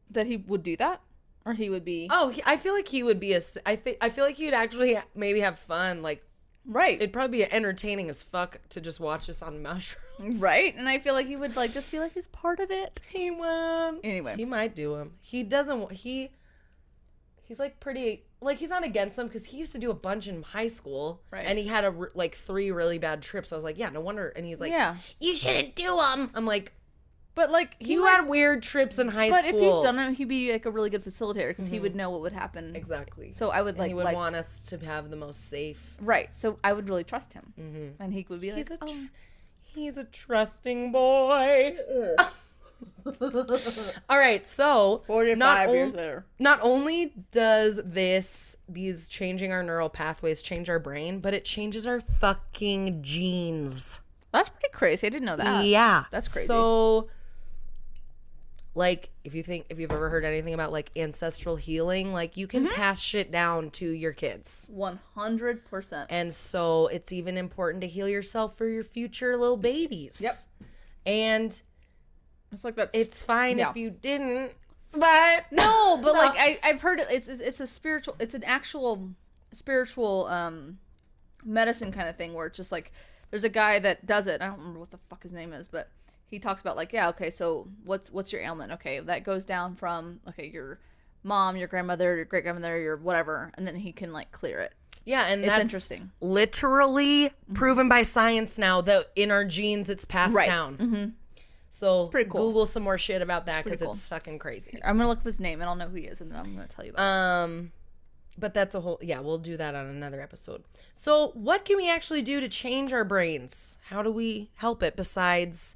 That he would do that? Or he would be... Oh, I feel like he would be I feel like he would actually maybe have fun. Like, right. It'd probably be entertaining as fuck to just watch us on mushrooms. Right? And I feel like he would, like, just feel like he's part of it. He would. Anyway. He might do them. He doesn't... He's, like, pretty... Like, he's not against them because he used to do a bunch in high school. Right. And he had, 3 really bad trips. I was like, yeah, no wonder. And he's like, yeah. You shouldn't do them. I'm like... But, like... You had weird trips in high school. But if he's done it, he'd be, like, a really good facilitator because he would know what would happen. Exactly. So I would, and he would want us to have the most safe... Right. So I would really trust him. Mm-hmm. And he would be like, he's a trusting boy. All right, so 45 years later. Not only does these changing our neural pathways change our brain, but it changes our fucking genes. That's pretty crazy. I didn't know that. Yeah. That's crazy. So, like, if you've ever heard anything about, like, ancestral healing, like, you can pass shit down to your kids. 100%. And so it's even important to heal yourself for your future little babies. Yep. And it's like that's... It's fine if you didn't, but... No, but, like, I've heard it's a spiritual... It's an actual spiritual medicine kind of thing where it's just, like, there's a guy that does it. I don't remember what the fuck his name is, but... He talks about, like, yeah, okay, so what's your ailment? Okay, that goes down from, okay, your mom, your grandmother, your great-grandmother, your whatever, and then he can, like, clear it. Yeah, and it's that's interesting. Literally proven by science now that in our genes it's passed down. Mm-hmm. So it's pretty cool. Google some more shit about that because it's fucking crazy. I'm going to look up his name and I'll know who he is and then I'm going to tell you about it. But that's a whole, we'll do that on another episode. So what can we actually do to change our brains? How do we help it besides...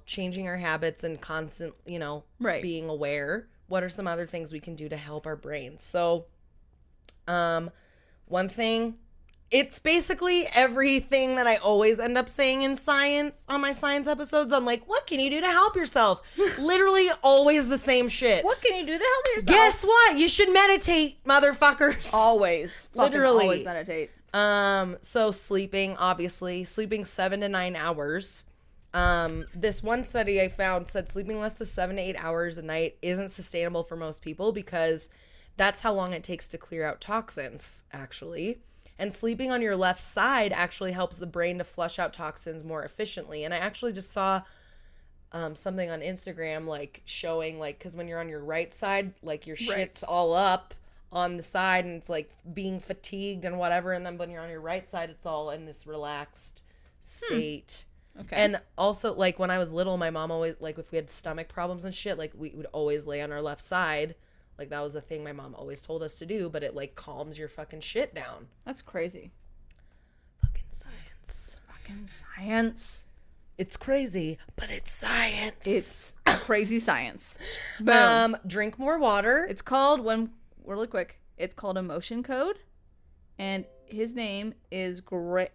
changing our habits and constant, being aware. What are some other things we can do to help our brains? So, one thing, it's basically everything that I always end up saying in science on my science episodes. I'm like, what can you do to help yourself? Literally always the same shit. What can you do to help yourself? Guess what? You should meditate, motherfuckers. Always. Literally. Always meditate. So sleeping, obviously. Sleeping 7 to 9 hours. This one study I found said sleeping less than 7 to 8 hours a night isn't sustainable for most people because that's how long it takes to clear out toxins, actually. And sleeping on your left side actually helps the brain to flush out toxins more efficiently. And I actually just saw something on Instagram, like, showing, like, because when you're on your right side, like, your shit's all up on the side and it's, like, being fatigued and whatever. And then when you're on your right side, it's all in this relaxed state. Okay. And also, like, when I was little, my mom always, like, if we had stomach problems and shit, like, we would always lay on our left side. Like, that was a thing my mom always told us to do, but it, like, calms your fucking shit down. That's crazy. Fucking science. Fucking science. It's crazy, but it's science. It's crazy science. Boom. Drink more water. It's called, really quick, it's called Emotion Code, and his name is Bradley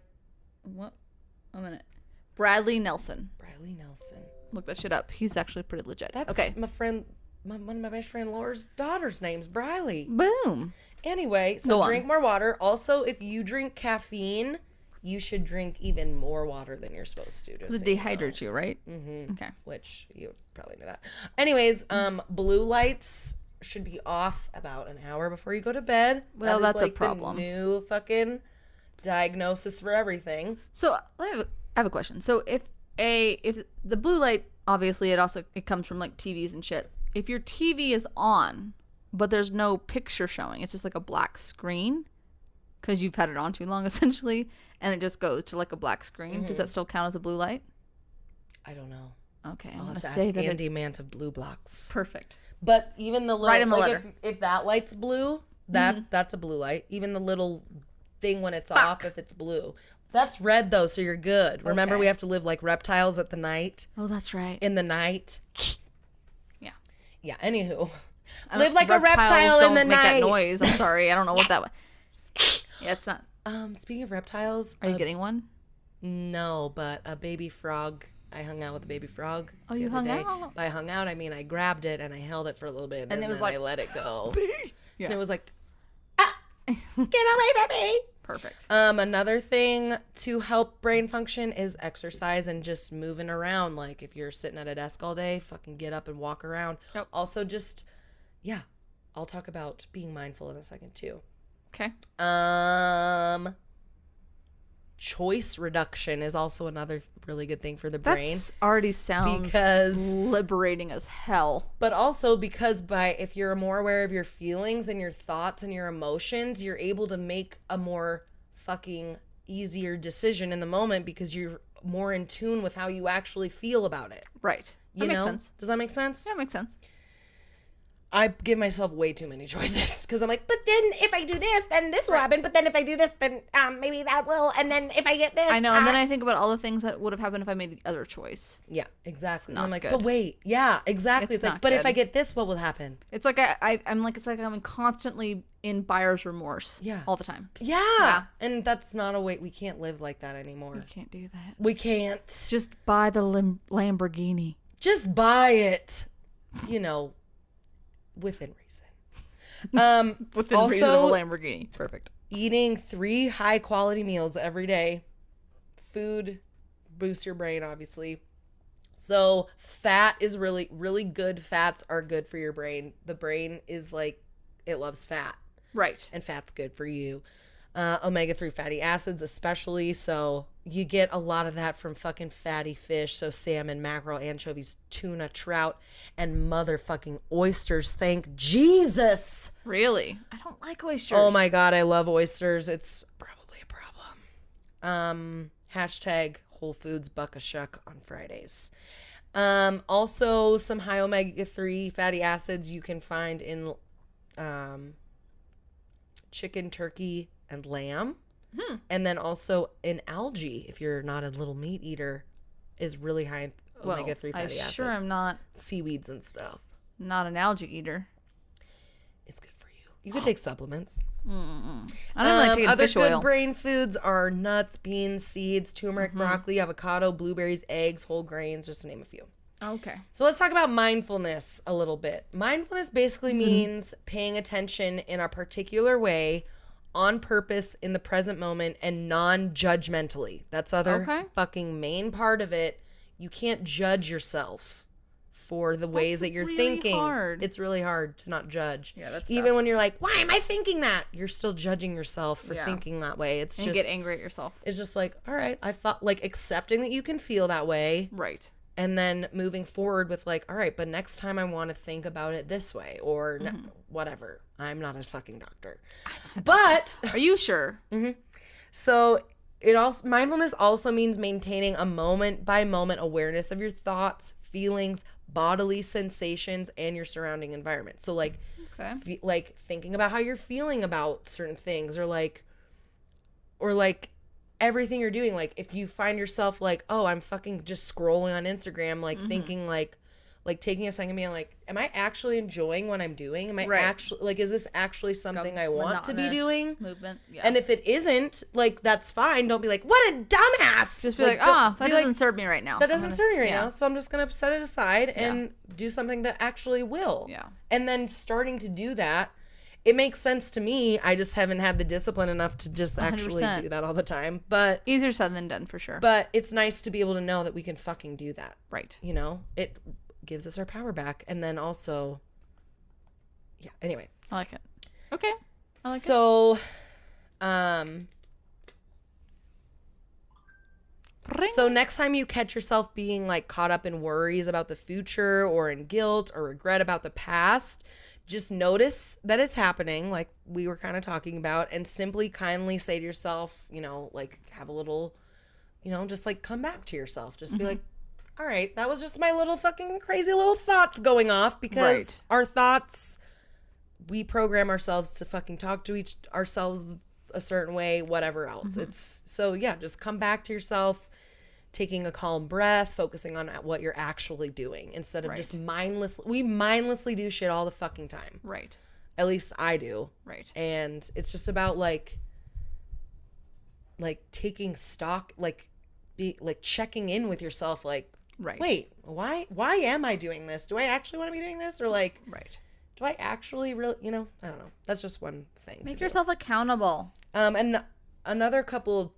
Nelson. Bradley Nelson. Look that shit up. He's actually pretty legit. That's my friend, one of my best friend Laura's daughter's name's Briley. Boom. Anyway, so drink more water. Also, if you drink caffeine, you should drink even more water than you're supposed to. Because it dehydrates you, right? Mm-hmm. Okay. Which, you probably know that. Anyways, blue lights should be off about an hour before you go to bed. Well, that's a problem. The new fucking diagnosis for everything. So, I have a question. So if the blue light, obviously it comes from, like, TVs and shit. If your TV is on, but there's no picture showing, it's just like a black screen because you've had it on too long essentially, and it just goes to, like, a black screen. Does that still count as a blue light? I don't know. Okay. I'll have to ask Andy Mant of Blue Blocks. Perfect. But even the little, write him a letter. If that light's blue, that's a blue light. Even the little thing when it's off, if it's blue. That's red, though, so you're good. Okay. Remember, we have to live like reptiles at the night. Oh, that's right. In the night. Yeah. Yeah, anywho. Live like a reptile in the night. Don't make that noise. I'm sorry. I don't know what that was. Yeah, it's not. Speaking of reptiles. Are you getting one? No, but a baby frog. I hung out with a baby frog. Oh, you hung out? By hung out, I mean I grabbed it and I held it for a little bit. And it was like, I let it go. Yeah. And it was like, get away from me. Perfect. Another thing to help brain function is exercise and just moving around. Like if you're sitting at a desk all day, fucking get up and walk around. Yep. Also just, yeah, I'll talk about being mindful in a second too. Okay. Choice reduction is also another really good thing for the brain. That already sounds liberating as hell. But also because if you're more aware of your feelings and your thoughts and your emotions, you're able to make a more fucking easier decision in the moment because you're more in tune with how you actually feel about it. Right. That makes sense. Does that make sense? Yeah, it makes sense. I give myself way too many choices because I'm like, but then if I do this, then this will happen. But then if I do this, then maybe that will. And then if I get this. I know. And then I think about all the things that would have happened if I made the other choice. Yeah, exactly. It's not I'm like, good. but wait. Yeah, exactly. It's like, but if I get this, what will happen? It's like I'm constantly in buyer's remorse. Yeah. All the time. Yeah. And that's not a way. We can't live like that anymore. You can't do that. We can't. Just buy the Lamborghini. Just buy it. Within reason. Within also, reason of a Lamborghini. Perfect. Eating 3 high quality meals every day. Food boosts your brain, obviously. So fat is really, really good. Fats are good for your brain. The brain is like, it loves fat. Right. And fat's good for you. Omega-3 fatty acids especially. So you get a lot of that from fucking fatty fish. So salmon, mackerel, anchovies, tuna, trout, and motherfucking oysters. Thank Jesus. Really? I don't like oysters. Oh my God, I love oysters. It's probably a problem. Hashtag Whole Foods Buck a Shuck on Fridays. Also, some high omega-3 fatty acids you can find in chicken, turkey, and lamb. And then also in algae, if you're not a little meat eater, is really high in omega-3 fatty acids. Sure I'm not. Seaweeds and stuff. Not an algae eater. It's good for you. You could take supplements. I don't like taking other fish good oil. brain foods are nuts, beans, seeds, turmeric, broccoli, avocado, blueberries, eggs, whole grains, just to name a few. Okay. So let's talk about mindfulness a little bit. Mindfulness basically means paying attention in a particular way, on purpose, in the present moment, and non-judgmentally. That's other fucking main part of it. You can't judge yourself for the ways that you're really thinking. hard. It's really hard to not judge. Yeah, that's even tough. when you're like, why am I thinking that? You're still judging yourself for thinking that way. It's and just get angry at yourself. It's just like, all right, I thought, like, accepting that you can feel that way. Right. And then moving forward with like, all right, but next time I want to think about it this way or whatever. I'm not a fucking doctor. But Are you sure? so mindfulness also means maintaining a moment by moment awareness of your thoughts, feelings, bodily sensations, and your surrounding environment. So like, like thinking about how you're feeling about certain things or like everything you're doing. Like if you find yourself like, oh, I'm fucking just scrolling on Instagram, like thinking like taking a second being like, am I actually enjoying what I'm doing? Am I actually like, is this actually something I want to be doing? Movement. Yeah. And if it isn't, like, that's fine. Don't be like, what a dumbass. Just be like, that doesn't serve me right now. That doesn't serve me right now. So I'm just going to set it aside and do something that actually will. Yeah. And then starting to do that, it makes sense to me. I just haven't had the discipline enough to just actually 100%. do that all the time. But easier said than done for sure. But it's nice to be able to know that we can fucking do that. Right. You know, it gives us our power back. And then also, anyway. I like it. Okay. I like it. So next time you catch yourself being like caught up in worries about the future or in guilt or regret about the past, just notice that it's happening, like we were kind of talking about, and simply kindly say to yourself, you know, like have a little, you know, just like come back to yourself. Just be like, all right, that was just my little fucking crazy little thoughts going off, because our thoughts, we program ourselves to fucking talk to ourselves a certain way, whatever else. It's so, just come back to yourself, taking a calm breath, focusing on what you're actually doing instead of just we mindlessly do shit all the fucking time. Right. At least I do. Right. And it's just about like taking stock, like checking in with yourself, like, wait, why am I doing this? Do I actually want to be doing this? Or like, do I actually really, you know, I don't know. That's just one thing. Make yourself accountable. And another couple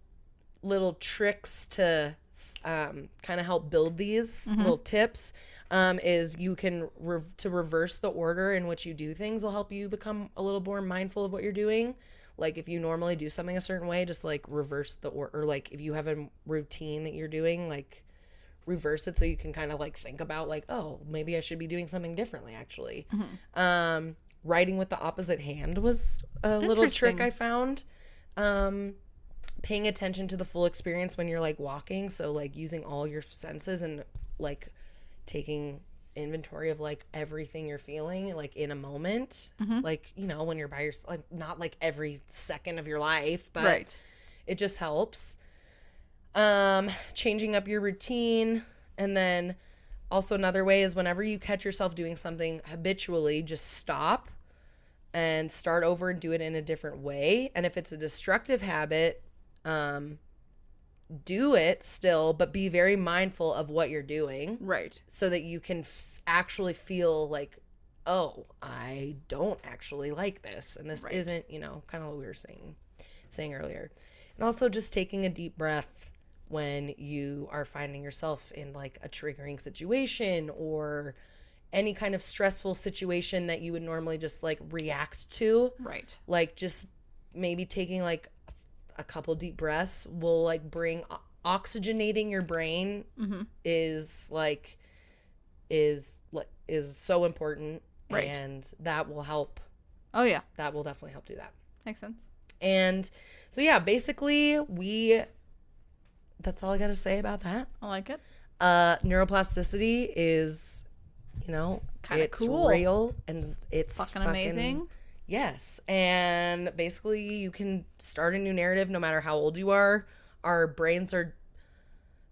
little tricks to kind of help build these little tips is you can to reverse the order in which you do things will help you become a little more mindful of what you're doing. Like if you normally do something a certain way, just like reverse the order. Or like if you have a routine that you're doing, like reverse it so you can kind of like think about like, oh, maybe I should be doing something differently actually. Writing with the opposite hand was a little trick I found. Paying attention to the full experience when you're like walking, so like using all your senses and like taking inventory of like everything you're feeling like in a moment, like, you know, when you're by yourself, like, not like every second of your life, but it just helps. Changing up your routine. And then also another way is whenever you catch yourself doing something habitually, just stop and start over and do it in a different way. And if it's a destructive habit, do it still, but be very mindful of what you're doing. Right. So that you can actually feel like, oh, I don't actually like this. And this isn't, you know, kind of what we were saying earlier. And also just taking a deep breath when you are finding yourself in like a triggering situation or any kind of stressful situation that you would normally just like react to. Right. Like just maybe taking like a couple deep breaths will like bring oxygenating your brain is so important. Right. And that will help. Oh yeah. That will definitely help do that. Makes sense. And so yeah, basically that's all I got to say about that. I like it. Neuroplasticity is, you know, it's cool. Real and it's fucking amazing. Yes. And basically you can start a new narrative no matter how old you are. Our brains are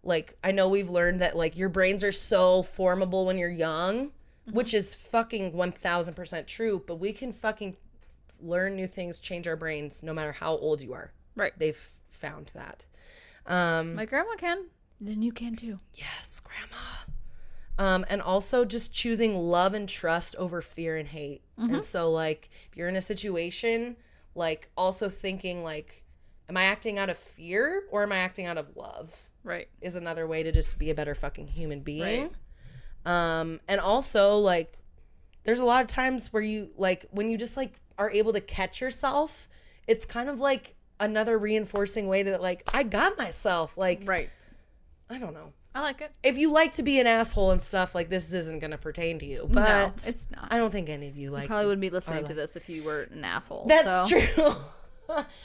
like, I know we've learned that like your brains are so formable when you're young, which is fucking 1000% true, but we can fucking learn new things, change our brains no matter how old you are. Right. They've found that. My grandma can. Then you can too. Yes, grandma. And also just choosing love and trust over fear and hate. And so like if you're in a situation, like also thinking like, am I acting out of fear or am I acting out of love? Right. Is another way to just be a better fucking human being. Right. And also like there's a lot of times where you like when you just like are able to catch yourself, it's kind of like another reinforcing way to like, I got myself. Like, right. I don't know. I like it. If you like to be an asshole and stuff, like this isn't going to pertain to you. But no, it's not. I don't think any of you like. You probably wouldn't be listening to this if you were an asshole. That's true.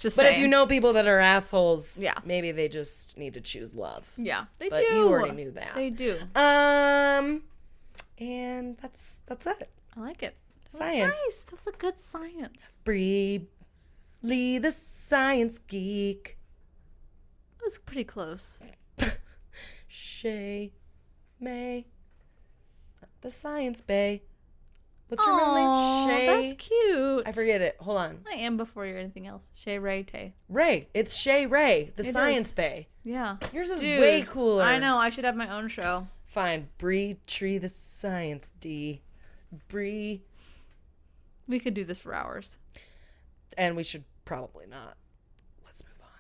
Just but saying. If you know people that are assholes, yeah, maybe they just need to choose love. Yeah, they do. But you already knew that. They do. And that's it. I like it. That science. Was nice. That was a good science. Brie, the science geek. That was pretty close. Shay, May, the science bae. What's your middle name? Shay. That's cute. I forget it. Hold on. I am before you're anything else. Shay Ray Tay. Ray. It's Shay Ray, the science bae. Yeah. Yours is way cooler. I know. I should have my own show. Fine. Brie, Tree, the science D. Brie. We could do this for hours. And we should probably not. Let's move on.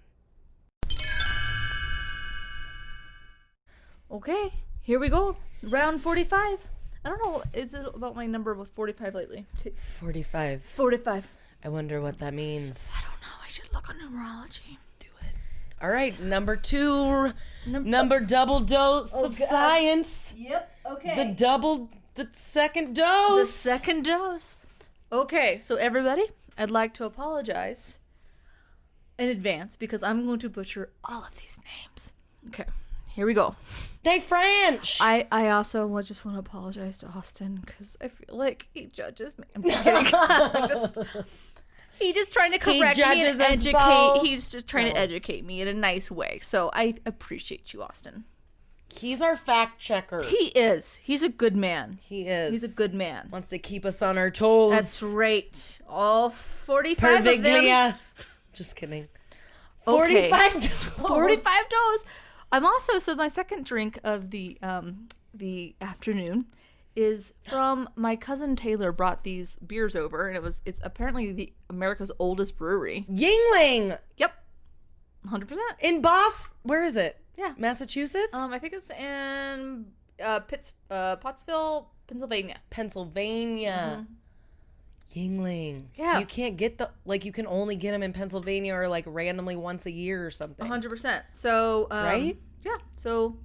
Okay. Here we go. Round 45. I don't know. Is it about my number with 45 lately? 45. 45. I wonder what that means. I don't know. I should look on numerology. Do it. All right. Number 2. Number double dose of science. Yep. Okay. The second dose. The second dose. Okay. So everybody, I'd like to apologize in advance because I'm going to butcher all of these names. Okay. Here we go. They French. I also just want to apologize to Austin because I feel like he judges me. I'm just kidding. He's just trying to correct me and educate. He's just trying to educate me in a nice way. So I appreciate you, Austin. He's our fact checker. He is. He's a good man. He is. He's a good man. Wants to keep us on our toes. That's right. All 45 of them. Just kidding. 45 toes. 45 toes. I'm also, so my second drink of the afternoon is from my cousin Taylor brought these beers over, and it's apparently America's oldest brewery. Yingling. Yep. 100%. In where is it? Yeah. Massachusetts? I think it's in Pottsville, Pennsylvania. Pennsylvania. Yingling. Yeah. You can't get you can only get them in Pennsylvania or like randomly once a year or something. 100%. So, right? Yeah. So,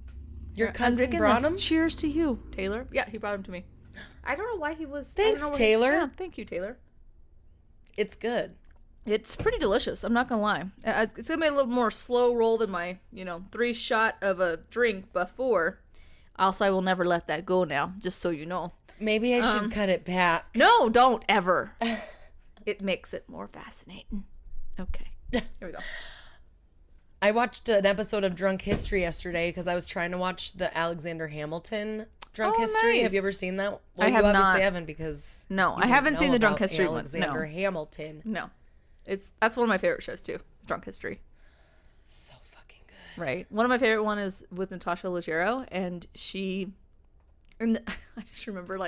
your cousin brought them? Cheers to you, Taylor. Yeah, he brought them to me. I don't know why he was. Thanks, Taylor. Yeah, thank you, Taylor. It's good. It's pretty delicious. I'm not gonna lie. It's gonna be a little more slow roll than my, 3-shot of a drink before. Also, I will never let that go now. Just so you know. Maybe I should cut it back. No, don't ever. It makes it more fascinating. Okay. Here we go. I watched an episode of Drunk History yesterday because I was trying to watch the Alexander Hamilton Drunk History. Nice. Have you ever seen that? Well, I have you obviously not. haven't because no, I haven't seen the Drunk History one. Alexander Hamilton. No, that's one of my favorite shows too. Drunk History. So fucking good. Right. One of my favorite one is with Natasha Leggero, and I just remember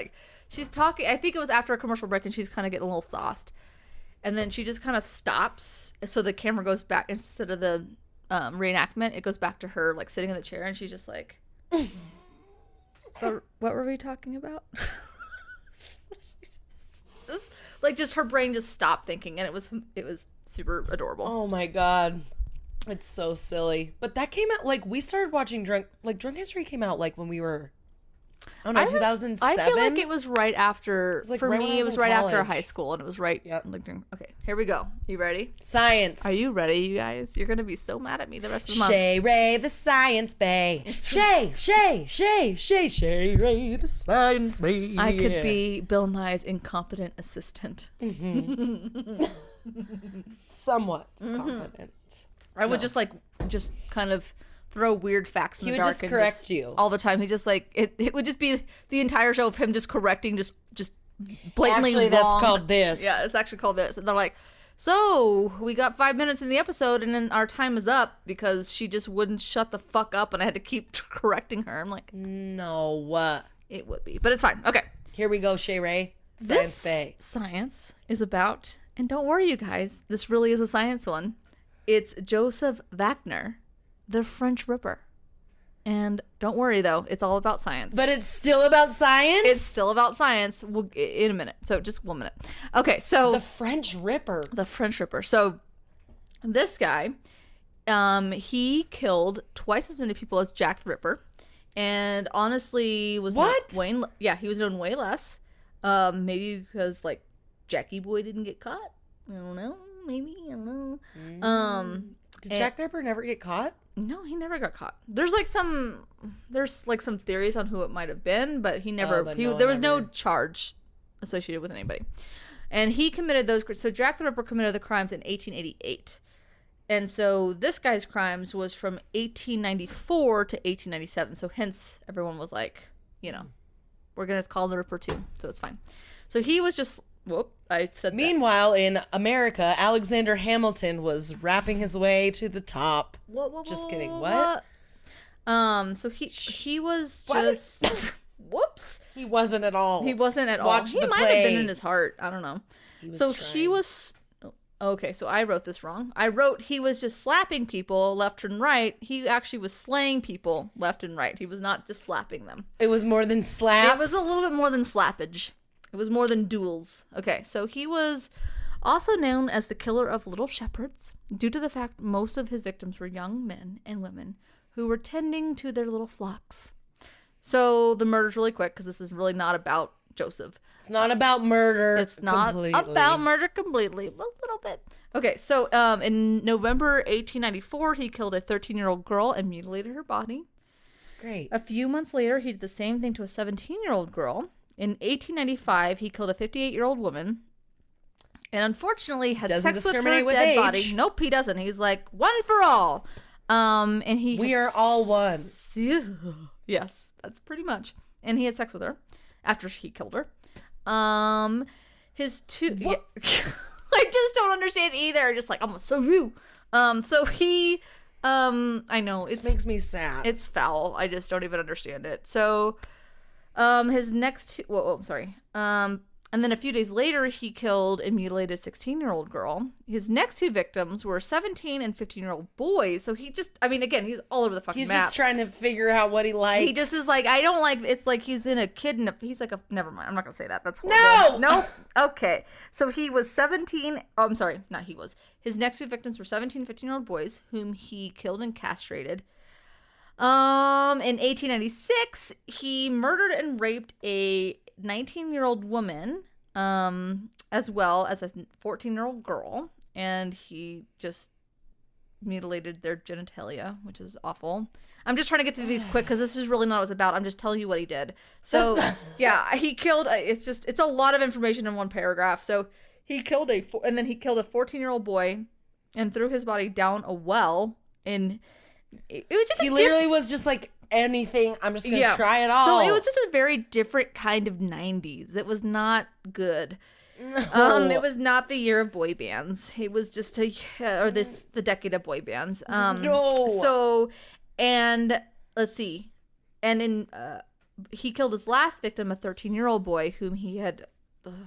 she's talking. I think it was after a commercial break, and she's kind of getting a little sauced, and then she just kind of stops, so the camera goes back instead of the reenactment. It goes back to her sitting in the chair, and she's just like. What were we talking about? just her brain just stopped thinking, and it was super adorable. Oh my god, it's so silly. But that came out we started watching Drunk History came out when we were. Oh no, 2007. I feel like it was right after. For me, it was right after high school, and it was right. Yep. Okay, here we go. You ready? Science. Are you ready, you guys? You're gonna be so mad at me the rest of the month. Shay Ray, the science bae. Shay Ray, the science bae. I could be Bill Nye's incompetent assistant. Mm-hmm. Somewhat competent. I would just kind of throw weird facts in the dark. He would just correct you all the time. He just it would just be the entire show of him just correcting, just blatantly actually, wrong. that's called this. Yeah, it's actually called this. And they're like, so we got 5 minutes in the episode, and then our time is up because she just wouldn't shut the fuck up, and I had to keep correcting her. I'm like, no, it would be, but it's fine. Okay, here we go, Shay Ray. Science bae. Science is about, and don't worry, you guys, this really is a science one. It's Joseph Wagner, the French Ripper. And don't worry, though. It's all about science. But it's still about science? It's still about science in a minute. So just 1 minute. Okay, so... The French Ripper. The French Ripper. So this guy, he killed twice as many people as Jack the Ripper. And honestly was... What? He was known way less. Maybe because, Jackie Boy didn't get caught. I don't know. Maybe. I don't know. Did Jack the Ripper never get caught? No, he never got caught. There's some theories on who it might have been, but he never. There was no charge associated with anybody, and he committed those. So Jack the Ripper committed the crimes in 1888, and so this guy's crimes was from 1894 to 1897. So hence everyone was like, we're gonna call him the Ripper too, so it's fine. So he was just. Whoop, I said Meanwhile, in America, Alexander Hamilton was rapping his way to the top. Just kidding. What? So he was just... Whoops. He wasn't at all. He wasn't at all. Watch he the might play. have been in his heart. I don't know. He was... Okay, so I wrote this wrong. I wrote he was just slapping people left and right. He actually was slaying people left and right. He was not just slapping them. It was more than slaps? It was a little bit more than slappage. It was more than duels. Okay, so he was also known as the killer of little shepherds due to the fact most of his victims were young men and women who were tending to their little flocks. So the murder's really quick because this is really not about Joseph. It's not about murder. It's not about murder completely, but a little bit. Okay, so in November 1894, he killed a 13-year-old girl and mutilated her body. Great. A few months later, he did the same thing to a 17-year-old girl. In 1895, he killed a 58-year-old woman, and unfortunately had sex with her dead body. Nope, he doesn't. He's like one for all. And we are all one. Yes, that's pretty much. And he had sex with her after he killed her. His two. Yeah, I just don't understand either. Just I'm gonna sue you. So he. I know this makes me sad. It's foul. I just don't even understand it. So. His next, sorry. And then a few days later, he killed and mutilated a 16-year-old girl. His next two victims were 17 and 15-year-old boys. So he just, I mean, again, he's all over the fucking map. He's just trying to figure out what he likes. He just is like, I don't like, it's like he's in a kid and he's like a, never mind, I'm not going to say that. That's horrible. No! Okay. So he was 17, oh, I'm sorry, not he was. His next two victims were 17 and 15-year-old boys whom he killed and castrated. In 1896, he murdered and raped a 19-year-old woman, as well as a 14-year-old girl, and he just mutilated their genitalia, which is awful. I'm just trying to get through these quick because this is really not what it's about. I'm just telling you what he did. So, yeah, he killed, it's a lot of information in one paragraph. So he killed and then he killed a 14-year-old boy and threw his body down a well in, it was just he literally was just like, anything, I'm just gonna try it all. So it was just a very different kind of 90s. It was not good. No. It was not the year of boy bands. It was just the decade of boy bands. No. So, and let's see, and he killed his last victim, a 13-year-old boy whom he had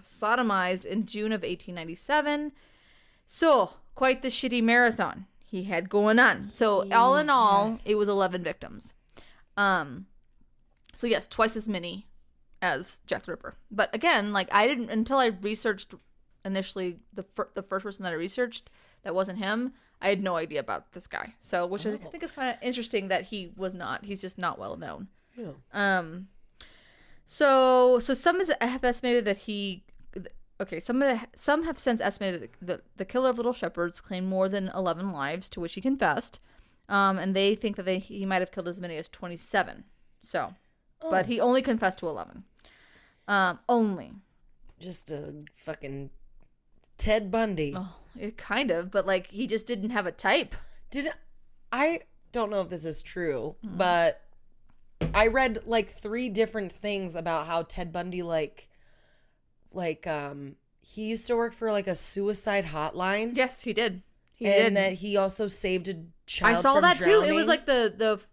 sodomized in June of 1897. So quite the shitty marathon he had going on. So all in all, it was 11 victims. So yes, twice as many as Jack the Ripper. But again, like I didn't, until I researched initially the first person that I researched that wasn't him, I had no idea about this guy. So, which I think is kind of interesting that he's just not well known. Yeah. So some have estimated that some have since estimated that the killer of little shepherds claimed more than 11 lives, to which he confessed. And they think that he might have killed as many as 27. So, but he only confessed to 11. Only. Just a fucking Ted Bundy. Oh, it kind of, but like he just didn't have a type. I don't know if this is true, but I read like 3 different things about how Ted Bundy he used to work for like a suicide hotline. Yes, he did. That he also saved a child. I saw from that drowning. too. It was like the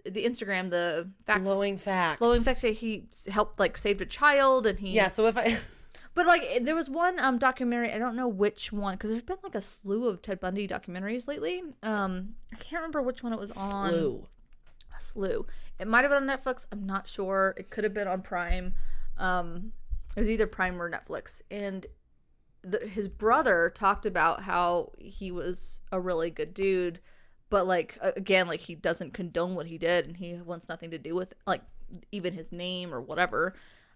Instagram, the facts, glowing facts. He helped like saved a child, and he So if I, but like there was one documentary, I don't know which one because there's been like a slew of Ted Bundy documentaries lately. I can't remember which one it was on. A slew. It might have been on Netflix. I'm not sure. It could have been on Prime. It was either Prime or Netflix, and his brother talked about how he was a really good dude, but like again, like he doesn't condone what he did, and he wants nothing to do with like even his name or whatever.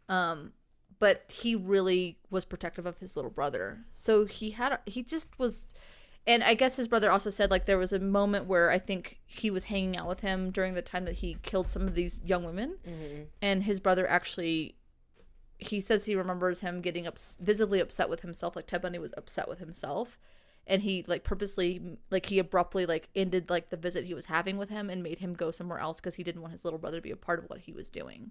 But he really was protective of his little brother, so he just was. And I guess his brother also said like there was a moment where I think he was hanging out with him during the time that he killed some of these young women, and his brother actually. He says he remembers him getting visibly upset with himself, like Ted Bundy was upset with himself, and he like purposely, like he abruptly like ended like the visit he was having with him and made him go somewhere else because he didn't want his little brother to be a part of what he was doing.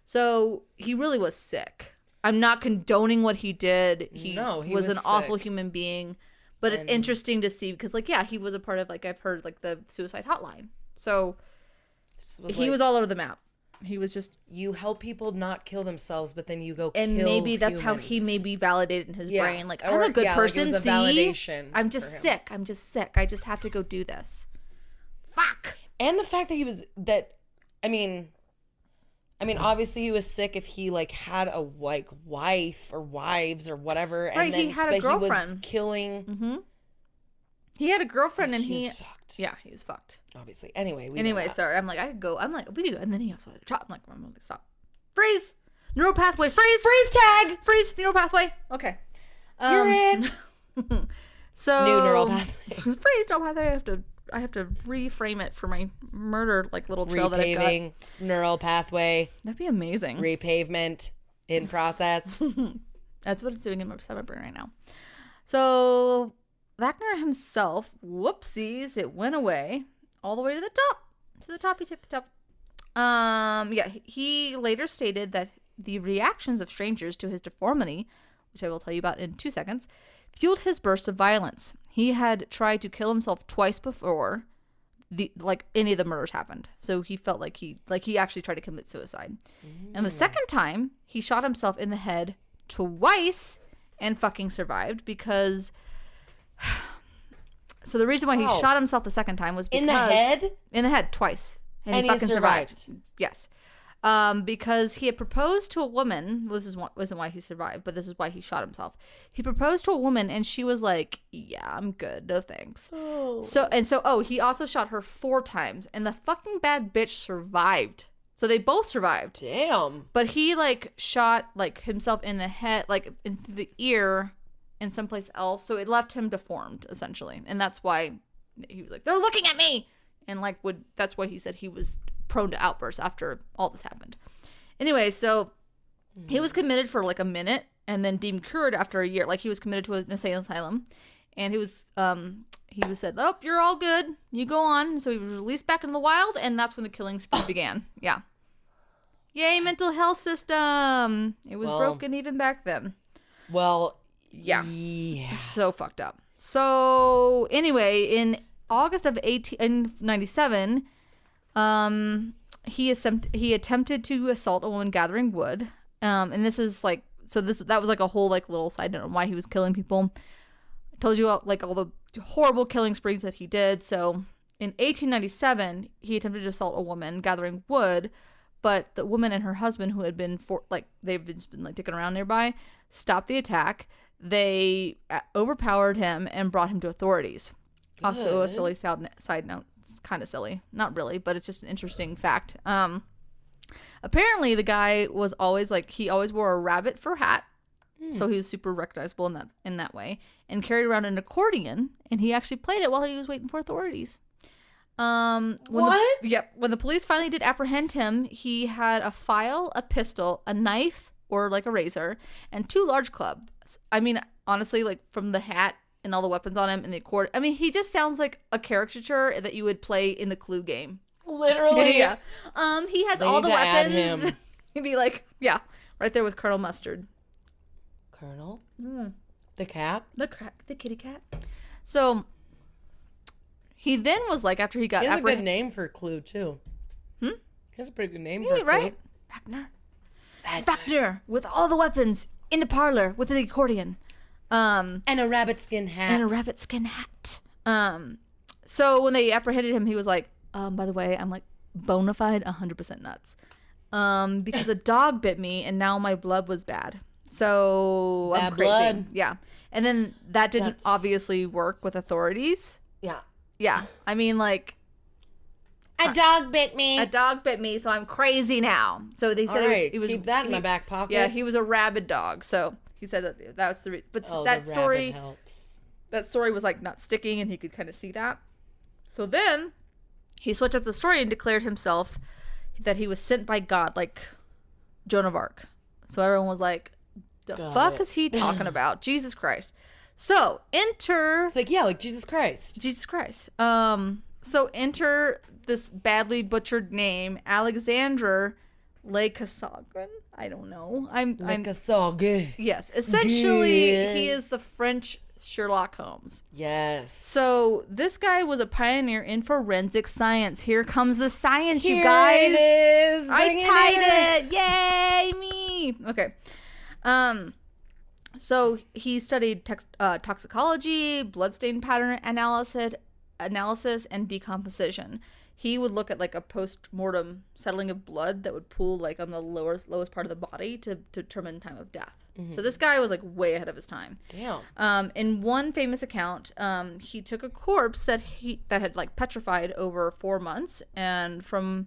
So he really was sick. I'm not condoning what he did. He was an awful human being, but it's interesting to see because like he was a part of like I've heard like the suicide hotline. So he was all over the map. He was just... You help people not kill themselves, but then you go kill And maybe that's how he maybe validated in his brain. Like, I'm a good person, like it was a validation I'm just sick. I'm just sick. I just have to go do this. Fuck. And the fact that he was... I mean, obviously he was sick if he, like, had a, like, wife or wives or whatever. Right, and then, he had a girlfriend. He was killing... Mm-hmm. He had a girlfriend and he was fucked. Yeah, he was fucked. Obviously. Anyway, sorry. I'm like, I could go. I'm like, we do. And then he also had a drop. I'm like, I'm going to stop. Freeze. Neural pathway. Freeze. Freeze tag. Freeze. Neural pathway. Okay. You're in. So. New neural pathway. Freeze neural pathway. I have to reframe it for my murder, like, little trail that I've got. Neural pathway. That'd be amazing. Repavement in process. That's what it's doing in my brain right now. So... Wagner himself, whoopsies, it went away all the way to the top. To the toppy tip top. He later stated that the reactions of strangers to his deformity, which I will tell you about in 2 seconds, fueled his burst of violence. He had tried to kill himself twice before any of the murders happened. So he felt like he actually tried to commit suicide. And the second time, he shot himself in the head twice and fucking survived because... So the reason why he shot himself the second time was because... In the head? In the head, twice. And he fucking survived. Yes. Because he had proposed to a woman. Well, wasn't why he survived, but this is why he shot himself. He proposed to a woman, and she was like, "Yeah, I'm good, no thanks." Oh. So he also shot her 4 times, and the fucking bad bitch survived. So they both survived. Damn. But he like shot like himself in the head, like into the ear, and someplace else. So it left him deformed essentially, and that's why he was like, "They're looking at me," and like that's why he said he was prone to outbursts after all this happened. Anyway, so he was committed for like a minute and then deemed cured after a year. Like he was committed to an insane asylum, and he was said, "Oh, you're all good. You go on." So he was released back into the wild, and that's when the killing spree began. Yeah. Yay, mental health system. It was broken even back then. Well, yeah. So fucked up. So anyway, in August of 1897, he attempted to assault a woman gathering wood. And this is like, that was like a whole like little side note on why he was killing people. I told you like all the horrible killing sprees that he did. So in 1897, he attempted to assault a woman gathering wood, but the woman and her husband, who had been they've been like dicking around nearby, stopped the attack. They overpowered him and brought him to authorities. Good. Also, a silly side note. It's kind of silly. Not really, but it's just an interesting fact. Apparently, the guy was always he always wore a rabbit fur hat. So he was super recognizable in that way. And carried around an accordion. And he actually played it while he was waiting for authorities. When the police finally did apprehend him, he had a file, a pistol, a knife, or like a razor, and 2 large clubs. I mean, honestly, like from the hat and all the weapons on him and the accord. I mean, he just sounds like a caricature that you would play in the Clue game. Literally. Yeah. He has all the weapons. He'd be like, yeah, right there with Colonel Mustard. Colonel? The cat? The kitty cat. So he then was like, after he got... He has a good name for Clue, too. He has a pretty good name for Clue. Right? Wagner, with all the weapons in the parlor with the accordion. And a rabbit skin hat. So when they apprehended him, he was like, by the way, I'm like bona fide 100% nuts. Because a dog bit me and now my blood was bad. So I'm crazy. Blood. Yeah. And then that didn't obviously work with authorities. Yeah. Yeah. I mean, like, a dog bit me, so I'm crazy now. So they said it was keep that in my back pocket. Yeah, he was a rabid dog. So he said that was the reason. But that story helps. That story was like not sticking, and he could kind of see that. So then he switched up the story and declared himself that he was sent by God, like Joan of Arc. So everyone was like, "The fuck is he talking about? Jesus Christ!" So enter. It's like, yeah, like Jesus Christ. Jesus Christ. So enter this badly butchered name, Alexandre Lacassagne. I don't know. Lacassagne. Yes. Essentially, he is the French Sherlock Holmes. Yes. So this guy was a pioneer in forensic science. Here comes the science, you guys. Here it is. I tied it. Yay, me. Okay. So he studied toxicology, bloodstain pattern analysis, and decomposition. He would look at like a post-mortem settling of blood that would pool like on the lowest part of the body to determine time of death. Mm-hmm. So this guy was like way ahead of his time. Damn. In one famous account, he took a corpse that had like petrified over 4 months, and from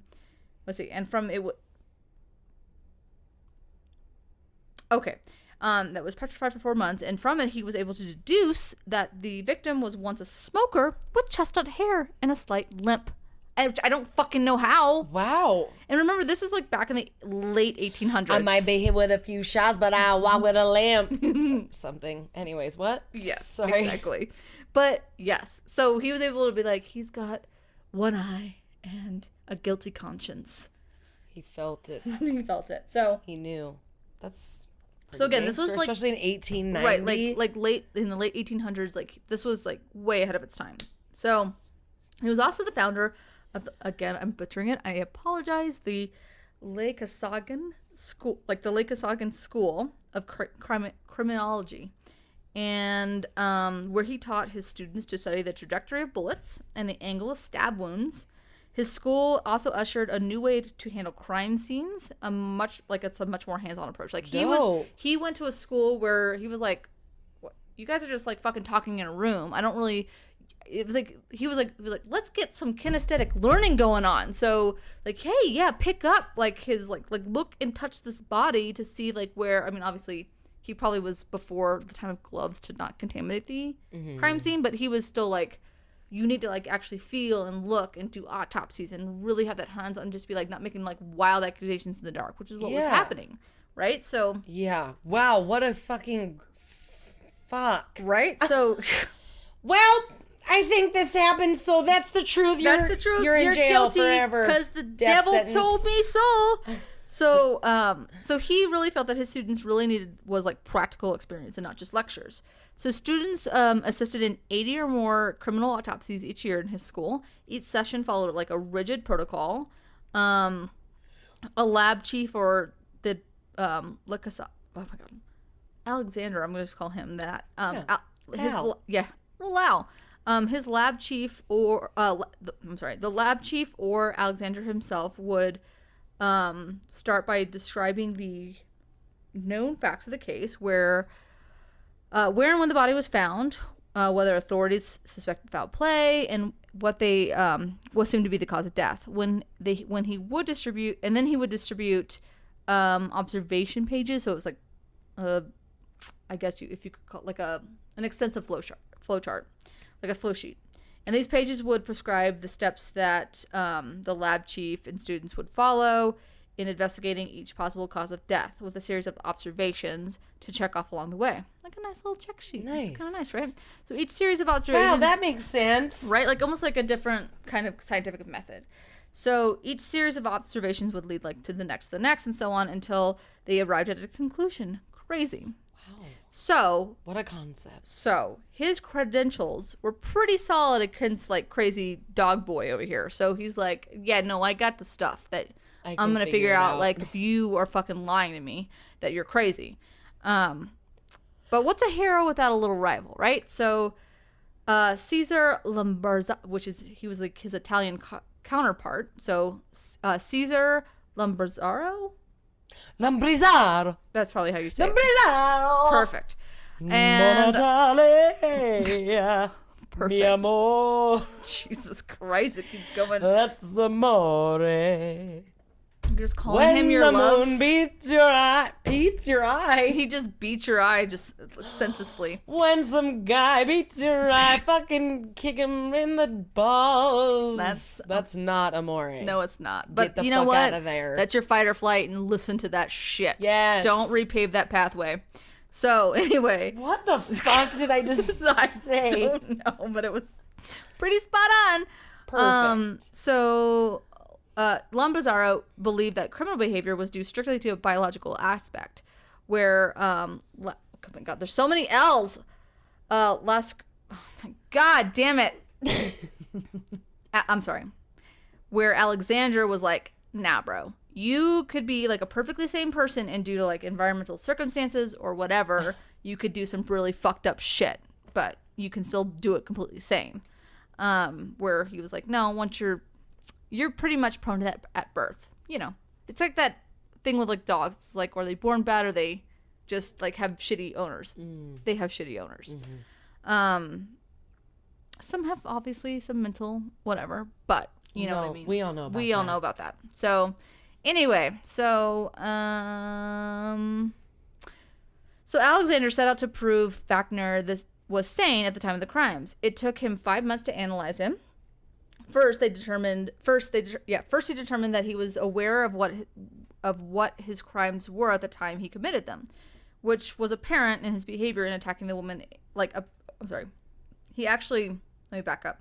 that was petrified for 4 months, and from it he was able to deduce that the victim was once a smoker with chestnut hair and a slight limp. I don't fucking know how. Wow. And remember, this is like back in the late 1800s. I might be hit with a few shots, but I'll walk with a lamp. Something. Anyways, what? Yes, sorry. Exactly. But yes, so he was able to be like, he's got one eye and a guilty conscience. He felt it. He felt it. So he knew. That's... So again, this was like, especially in 1890, right? Like late in the late 1800s. Like this was like way ahead of its time. So he was also the founder of again, I'm butchering it. I apologize. The Lacassagne school, like the Lacassagne School of Criminology, and where he taught his students to study the trajectory of bullets and the angle of stab wounds. His school also ushered a new way to handle crime scenes, it's a much more hands-on approach. Like he went to a school where he was like, you guys are just like fucking talking in a room. I don't really. It was like he was like let's get some kinesthetic learning going on. So like, hey, yeah, pick up like his like look and touch this body to see like where. I mean, obviously he probably was before the time of gloves to not contaminate the crime scene, but he was still like, you need to like actually feel and look and do autopsies and really have that hands on, just be like not making like wild accusations in the dark, which is what was happening, right? So yeah, wow, what a fucking fuck, right? So well, I think this happened, so that's the truth. That's the truth. You're in jail forever because the devil told me so. So he really felt that his students really needed was like practical experience and not just lectures. So students assisted in 80 or more criminal autopsies each year in his school. Each session followed like a rigid protocol. A lab chief or the Lacassagne, oh my god, Alexander, I'm gonna just call him that. Lau. His lab chief or the lab chief or Alexander himself would start by describing the known facts of the case, where and when the body was found, whether authorities suspected foul play, and what they was assumed to be the cause of death. When he would distribute, and then he would distribute observation pages. So it was like, I guess if you could call it like an extensive flow chart. Like a flow sheet. And these pages would prescribe the steps that the lab chief and students would follow in investigating each possible cause of death, with a series of observations to check off along the way. Like a nice little check sheet. Nice. It's kind of nice, right? So each series of observations... Wow, that makes sense. Right? Like almost like a different kind of scientific method. So each series of observations would lead like to the next, and so on until they arrived at a conclusion. Crazy. So what a concept. So his credentials were pretty solid against like crazy dog boy over here. So he's like, yeah, no, I got the stuff that I'm gonna figure out. Like if you are fucking lying to me, that you're crazy. But what's a hero without a little rival, right? So Caesar Lamberza, he was like his Italian counterpart. So Caesar Lamberzaro. Lambrizaro. That's probably how you say it. Lambrizaro. Perfect. And perfect. Mi amor. Jesus Christ, it keeps going. That's amore. You're just calling him your love. When the moon beats your eye. He just beats your eye just senselessly. When some guy beats your eye, fucking kick him in the balls. That's not amore. No, it's not. But Get the you know fuck what? out of there. That's your fight or flight, and listen to that shit. Yes. Don't repave that pathway. So anyway. What the fuck did I just say? I don't know, but it was pretty spot on. Perfect. So Lamberzaro believed that criminal behavior was due strictly to a biological aspect, where oh my god, there's so many L's. Oh my god, damn it. I'm sorry. Where Alexander was like, nah, bro. You could be like a perfectly sane person, and due to like environmental circumstances or whatever, you could do some really fucked up shit, but you can still do it completely sane. Where he was like, no, once you're pretty much prone to that at birth. You know, it's like that thing with like dogs. It's like, are they born bad or they just like have shitty owners? They have shitty owners. Mm-hmm. Some have obviously some mental whatever, but you know what I mean. We all know about that. We all know about that. So anyway, so Alexander set out to prove Wagner this was sane at the time of the crimes. It took him 5 months to analyze him. First, he determined that he was aware of what his crimes were at the time he committed them, which was apparent in his behavior in attacking the woman. He actually, let me back up.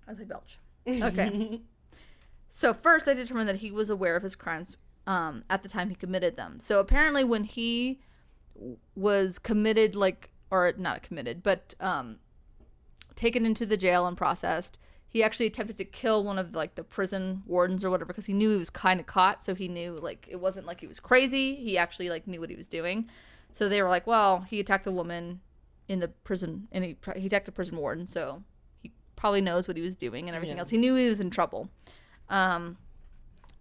As I belch. Okay. So first, they determined that he was aware of his crimes at the time he committed them. So apparently, when he was taken into the jail and processed, he actually attempted to kill one of like the prison wardens or whatever because he knew he was kind of caught. So he knew like it wasn't like he was crazy. He actually like knew what he was doing. So they were like, well, he attacked the woman in the prison and he attacked the prison warden. So he probably knows what he was doing and everything else. He knew he was in trouble. And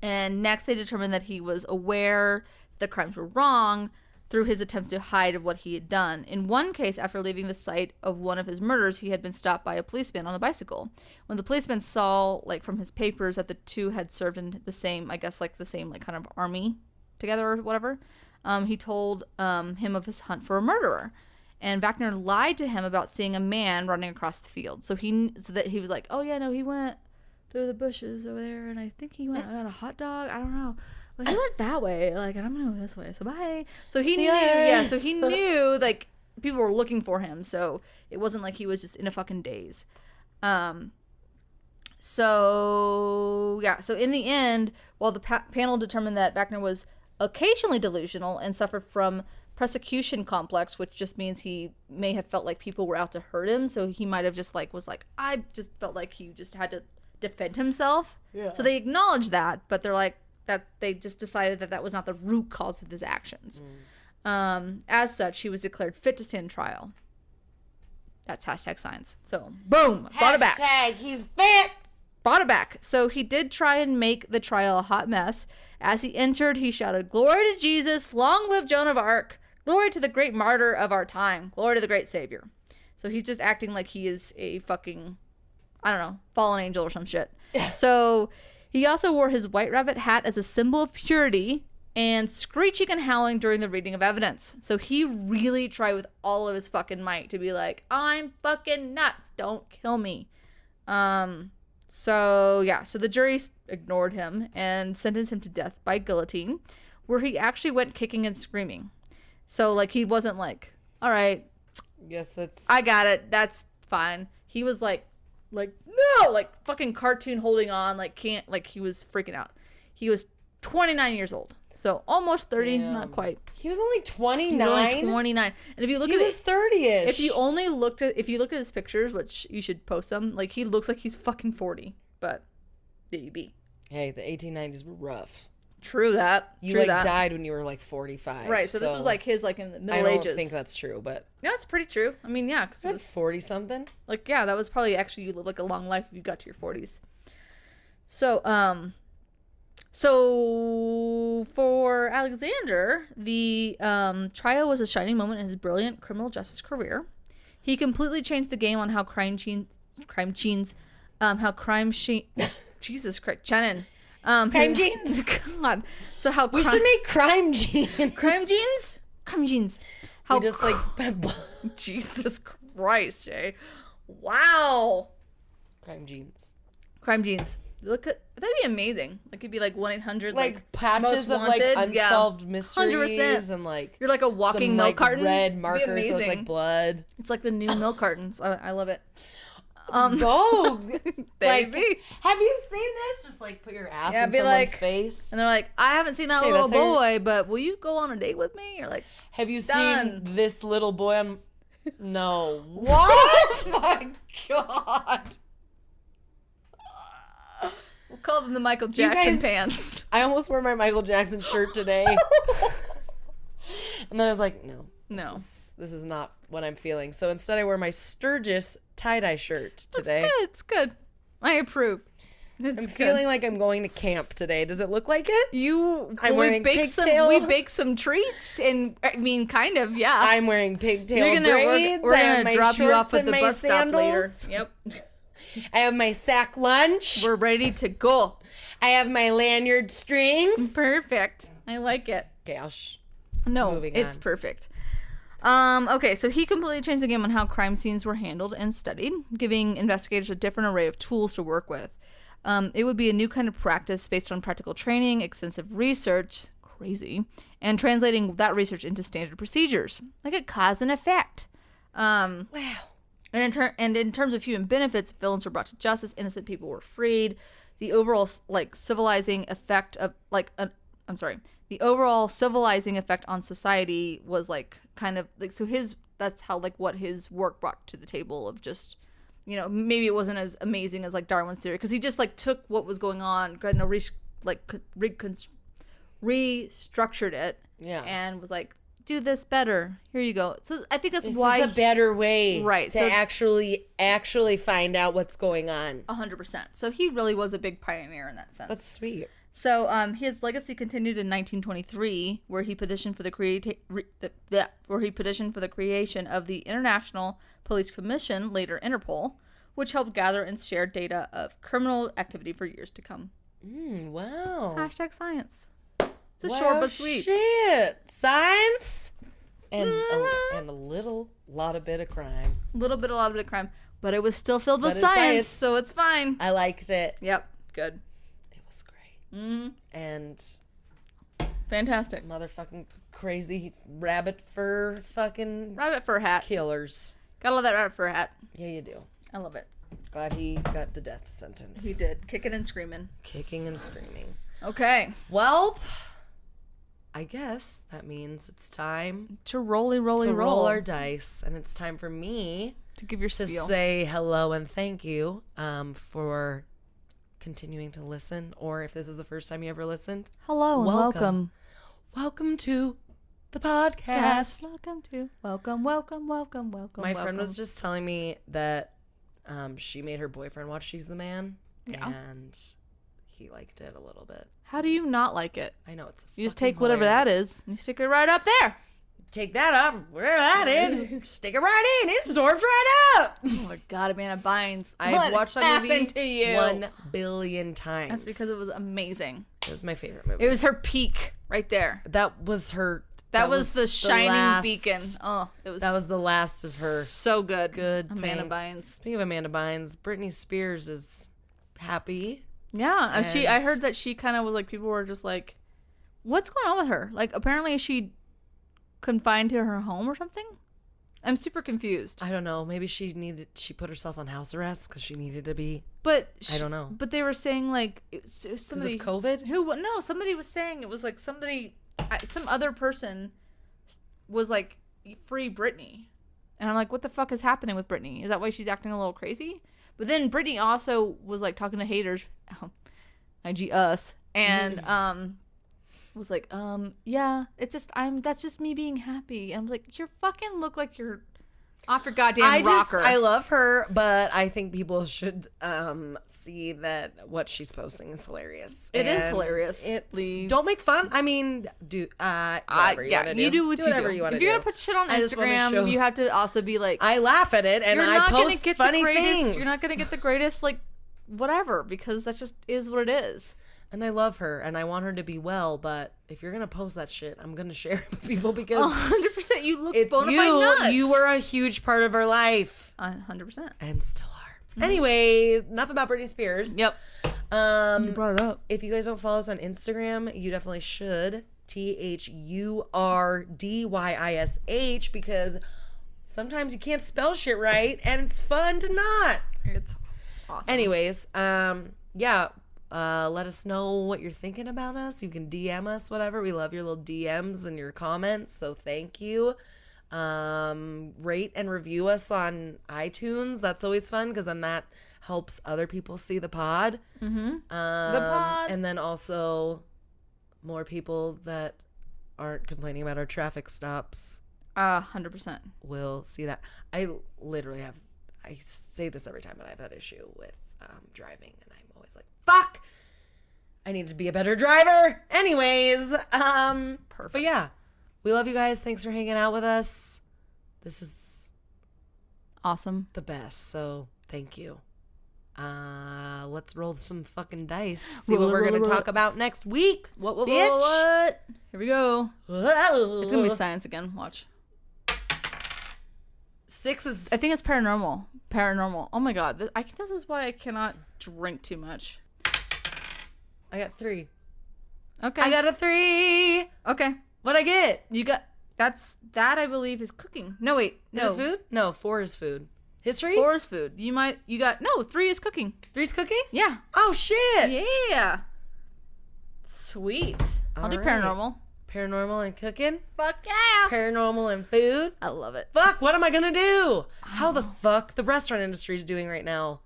next they determined that he was aware the crimes were wrong through his attempts to hide what he had done. In one case, after leaving the site of one of his murders, he had been stopped by a policeman on a bicycle. When the policeman saw, like, from his papers that the two had served in the same, I guess, like, the same, like, kind of army together or whatever, he told him of his hunt for a murderer. And Wagner lied to him about seeing a man running across the field. So that he was like, oh, yeah, no, he went through the bushes over there, and I think he went got a hot dog. I don't know. Well, he went that way. Like, I'm gonna go this way. So bye. So he knew. Yeah. So he knew like people were looking for him. So it wasn't like he was just in a fucking daze. So yeah. So in the end, while the panel determined that Wagner was occasionally delusional and suffered from persecution complex, which just means he may have felt like people were out to hurt him. So he might have just like was like, I just felt like he just had to defend himself. Yeah. So they acknowledged that, but they're like. That they just decided that was not the root cause of his actions. As such, he was declared fit to stand trial. That's #science. So, boom, brought it back. He's fit. Brought it back. So he did try and make the trial a hot mess. As he entered, he shouted, "Glory to Jesus! Long live Joan of Arc! Glory to the great martyr of our time! Glory to the great Savior!" So he's just acting like he is a fucking, I don't know, fallen angel or some shit. So. He also wore his white rabbit hat as a symbol of purity and screeching and howling during the reading of evidence. So he really tried with all of his fucking might to be like, I'm fucking nuts. Don't kill me. So the jury ignored him and sentenced him to death by guillotine, where he actually went kicking and screaming. So like he wasn't like, all right. Yes, I got it. That's fine. He was like no, like fucking cartoon holding on, like can't, like he was freaking out. He was 29 years old, so almost 30. Damn. Not quite. He was only 29. He was only 29, and if you look he was 30ish. If you look at his pictures, which you should post them, like he looks like he's fucking 40. But there you be. Hey, the 1890s were rough. True that. You died when you were like 45. Right. So this was like his like in the Middle Ages. I don't think that's true, but yeah, it's pretty true. I mean, yeah, because it was 40 something. Like yeah, that was probably actually you lived like a long life if you got to your 40s. So for Alexander, the trial was a shining moment in his brilliant criminal justice career. He completely changed the game on how Jesus Christ, Shannon. Crime jeans. God. So how we should make crime jeans. Crime jeans? Crime jeans. How we just like Jesus Christ, Shay. Wow. Crime jeans. Crime jeans. Look at that'd be amazing. Like it'd be like 1-800 like patches of like unsolved mysteries 100%. And like you're like a walking milk carton. Red markers that look like blood. It's like the new milk cartons. I love it. Go, baby. Have you seen this? Just like put your ass in someone's face, and they're like, "I haven't seen that little boy, but will you go on a date with me?" You're like, "Have you seen this little boy on?" No. What? Oh my God. We'll call them the Michael Jackson pants. I almost wore my Michael Jackson shirt today, and then I was like, "No, this is not what I'm feeling." So instead, I wear my Sturgis tie-dye shirt today. That's good. It's good. I approve. I'm feeling like I'm going to camp today. Does it look like it? I'm wearing pigtail. We baked some treats, and I mean, kind of, yeah. I'm wearing pigtail braids. We're gonna drop you off at the bus stop later. Yep. I have my sack lunch. We're ready to go. I have my lanyard strings. Perfect. I like it. Okay, it's perfect. Okay, so he completely changed the game on how crime scenes were handled and studied, giving investigators a different array of tools to work with. It would be a new kind of practice based on practical training, extensive research, crazy, and translating that research into standard procedures, like a cause and effect. Wow. And in terms of human benefits, villains were brought to justice, innocent people were freed. The overall civilizing effect on society was like kind of like, so that's how like what his work brought to the table of just maybe it wasn't as amazing as like Darwin's theory, because he just like took what was going on, restructured it, and was like, do this better. Here you go. So I think that's why this is a better way, right? To actually find out what's going on. 100%. So he really was a big pioneer in that sense. That's sweet. So his legacy continued in 1923, where he petitioned for the creation of the International Police Commission, later Interpol, which helped gather and share data of criminal activity for years to come. Wow. # science. It's a short but sweet. Shit. Science and a lot of bit of crime. A lot of crime, but it was still filled with science, so it's fine. I liked it. Yep, good. It was great. And fantastic. Motherfucking crazy rabbit fur hat killers. Gotta love that rabbit fur hat. Yeah, you do. I love it. Glad he got the death sentence. He did. Kicking and screaming. Okay. Well, I guess that means it's time to roll our dice, and it's time for me to give your spiel. To say hello and thank you for continuing to listen, or if this is the first time you ever listened, hello and welcome. Welcome to the podcast. Welcome. My friend was just telling me that she made her boyfriend watch She's the Man, and he liked it a little bit. How do you not like it? I know, it's you just take whatever that is and you stick it right up there. Take that up, wear that in, stick it right in, it absorbs right up. Oh my God, Amanda Bynes. I've watched that movie to you? 1 billion times. That's because it was amazing. It was my favorite movie. It was her peak right there. That was her. That was the shining beacon. Oh, it was. That was the last of her. So good. Good. Amanda Bynes. Speaking of Amanda Bynes, Britney Spears is happy. Yeah, I heard that she kind of was like, people were just like, what's going on with her? Like, apparently is she confined to her home or something? I'm super confused. I don't know. Maybe she put herself on house arrest because she needed to be. But I don't know. But they were saying like somebody because of COVID. No, somebody was saying it was like some other person was like, free Britney, and I'm like, what the fuck is happening with Britney? Is that why she's acting a little crazy? But then Britney also was like talking to haters, IG us, and was like, yeah, it's just that's just me being happy. And I was like, you fucking look like you're off your goddamn rocker. I love her, but I think people should see that what she's posting is hilarious. It is hilarious. Don't make fun. I mean, whatever you want to do. You do whatever you want to do. do. If you're gonna put shit on Instagram, you have to also be like, I laugh at it and I post funny things. You're not gonna get the greatest like whatever, because that just is what it is. And I love her, and I want her to be well, but if you're going to post that shit, I'm going to share it with people because... 100%. You look bona fide nuts. You were a huge part of our life. 100%. And still are. Mm-hmm. Anyway, enough about Britney Spears. Yep. You brought it up. If you guys don't follow us on Instagram, you definitely should. THURDYISH, because sometimes you can't spell shit right, and it's fun to not. It's awesome. Anyways, yeah. Let us know what you're thinking about us. You can DM us, whatever. We love your little DMs and your comments, so thank you. Rate and review us on iTunes. That's always fun because then that helps other people see the pod. Mm-hmm. The pod. And then also more people that aren't complaining about our traffic stops. 100%. Will see that. I say this every time, but I have that issue with driving, and I'm always like, fuck, I need to be a better driver. Anyways, perfect. But yeah, we love you guys. Thanks for hanging out with us. This is awesome. The best. So thank you. Let's roll some fucking dice. See what we're going to talk about next week. What? Bitch. Here we go. Whoa. It's going to be science again. Watch. 6 is... I think it's paranormal. Oh my God. This is why I cannot drink too much. I got 3. Okay. I got a 3. Okay. What'd I get? You got... That I believe is cooking. No, wait. No. Is it food? No, 4 is food. History? 4 is food. You got... No, 3 is cooking. 3's cooking? Yeah. Oh, shit. Yeah. Sweet. I'll do paranormal. Paranormal and cooking? Fuck yeah. Paranormal and food? I love it. Fuck, what am I gonna do? How the fuck the restaurant industry is doing right now?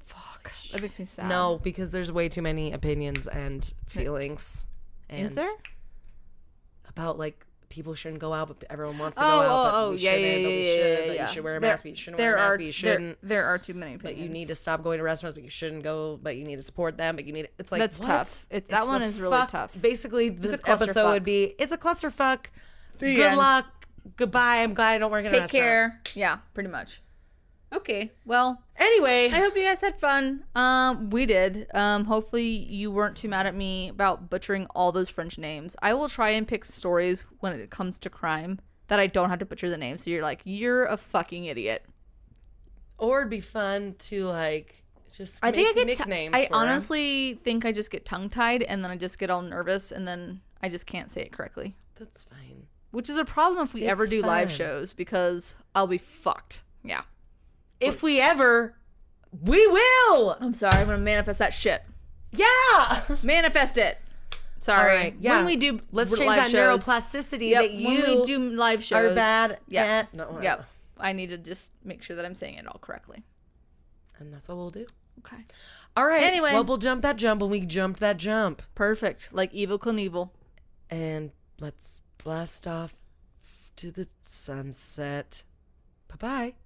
Fuck. That makes me sad. No, because there's way too many opinions and feelings. And is there? about, like, people shouldn't go out, but everyone wants to go out, but we shouldn't, but we should, but you should wear a mask, but you shouldn't wear a mask, but you shouldn't. There are too many opinions. But you need to stop going to restaurants, but you shouldn't go, but you need to support them, but you need, it's like, that's what? tough. That one is really tough. Basically, this episode would be, it's a clusterfuck. Good luck. Goodbye. I'm glad I don't work in a restaurant. Take care. Yeah, pretty much. Okay, well. Anyway. I hope you guys had fun. We did. Hopefully you weren't too mad at me about butchering all those French names. I will try and pick stories when it comes to crime that I don't have to butcher the name. So you're like, you're a fucking idiot. Or it'd be fun to, like, just I make think nicknames I for honestly think I just get tongue-tied and then I just get all nervous and then I just can't say it correctly. That's fine. Which is a problem if we ever do live shows because I'll be fucked. Yeah. If we ever, we will. I'm sorry. I'm going to manifest that shit. Yeah. Manifest it. Sorry. All right. Yeah. When we do let's change that shows, neuroplasticity that you when we do live shows are bad yeah. at. No, yep. I need to just make sure that I'm saying it all correctly. And that's what we'll do. Okay. All right. Anyway. Well, we'll jump that jump when we jumped that jump. Perfect. Like Evil Knievel. And let's blast off to the sunset. Bye-bye.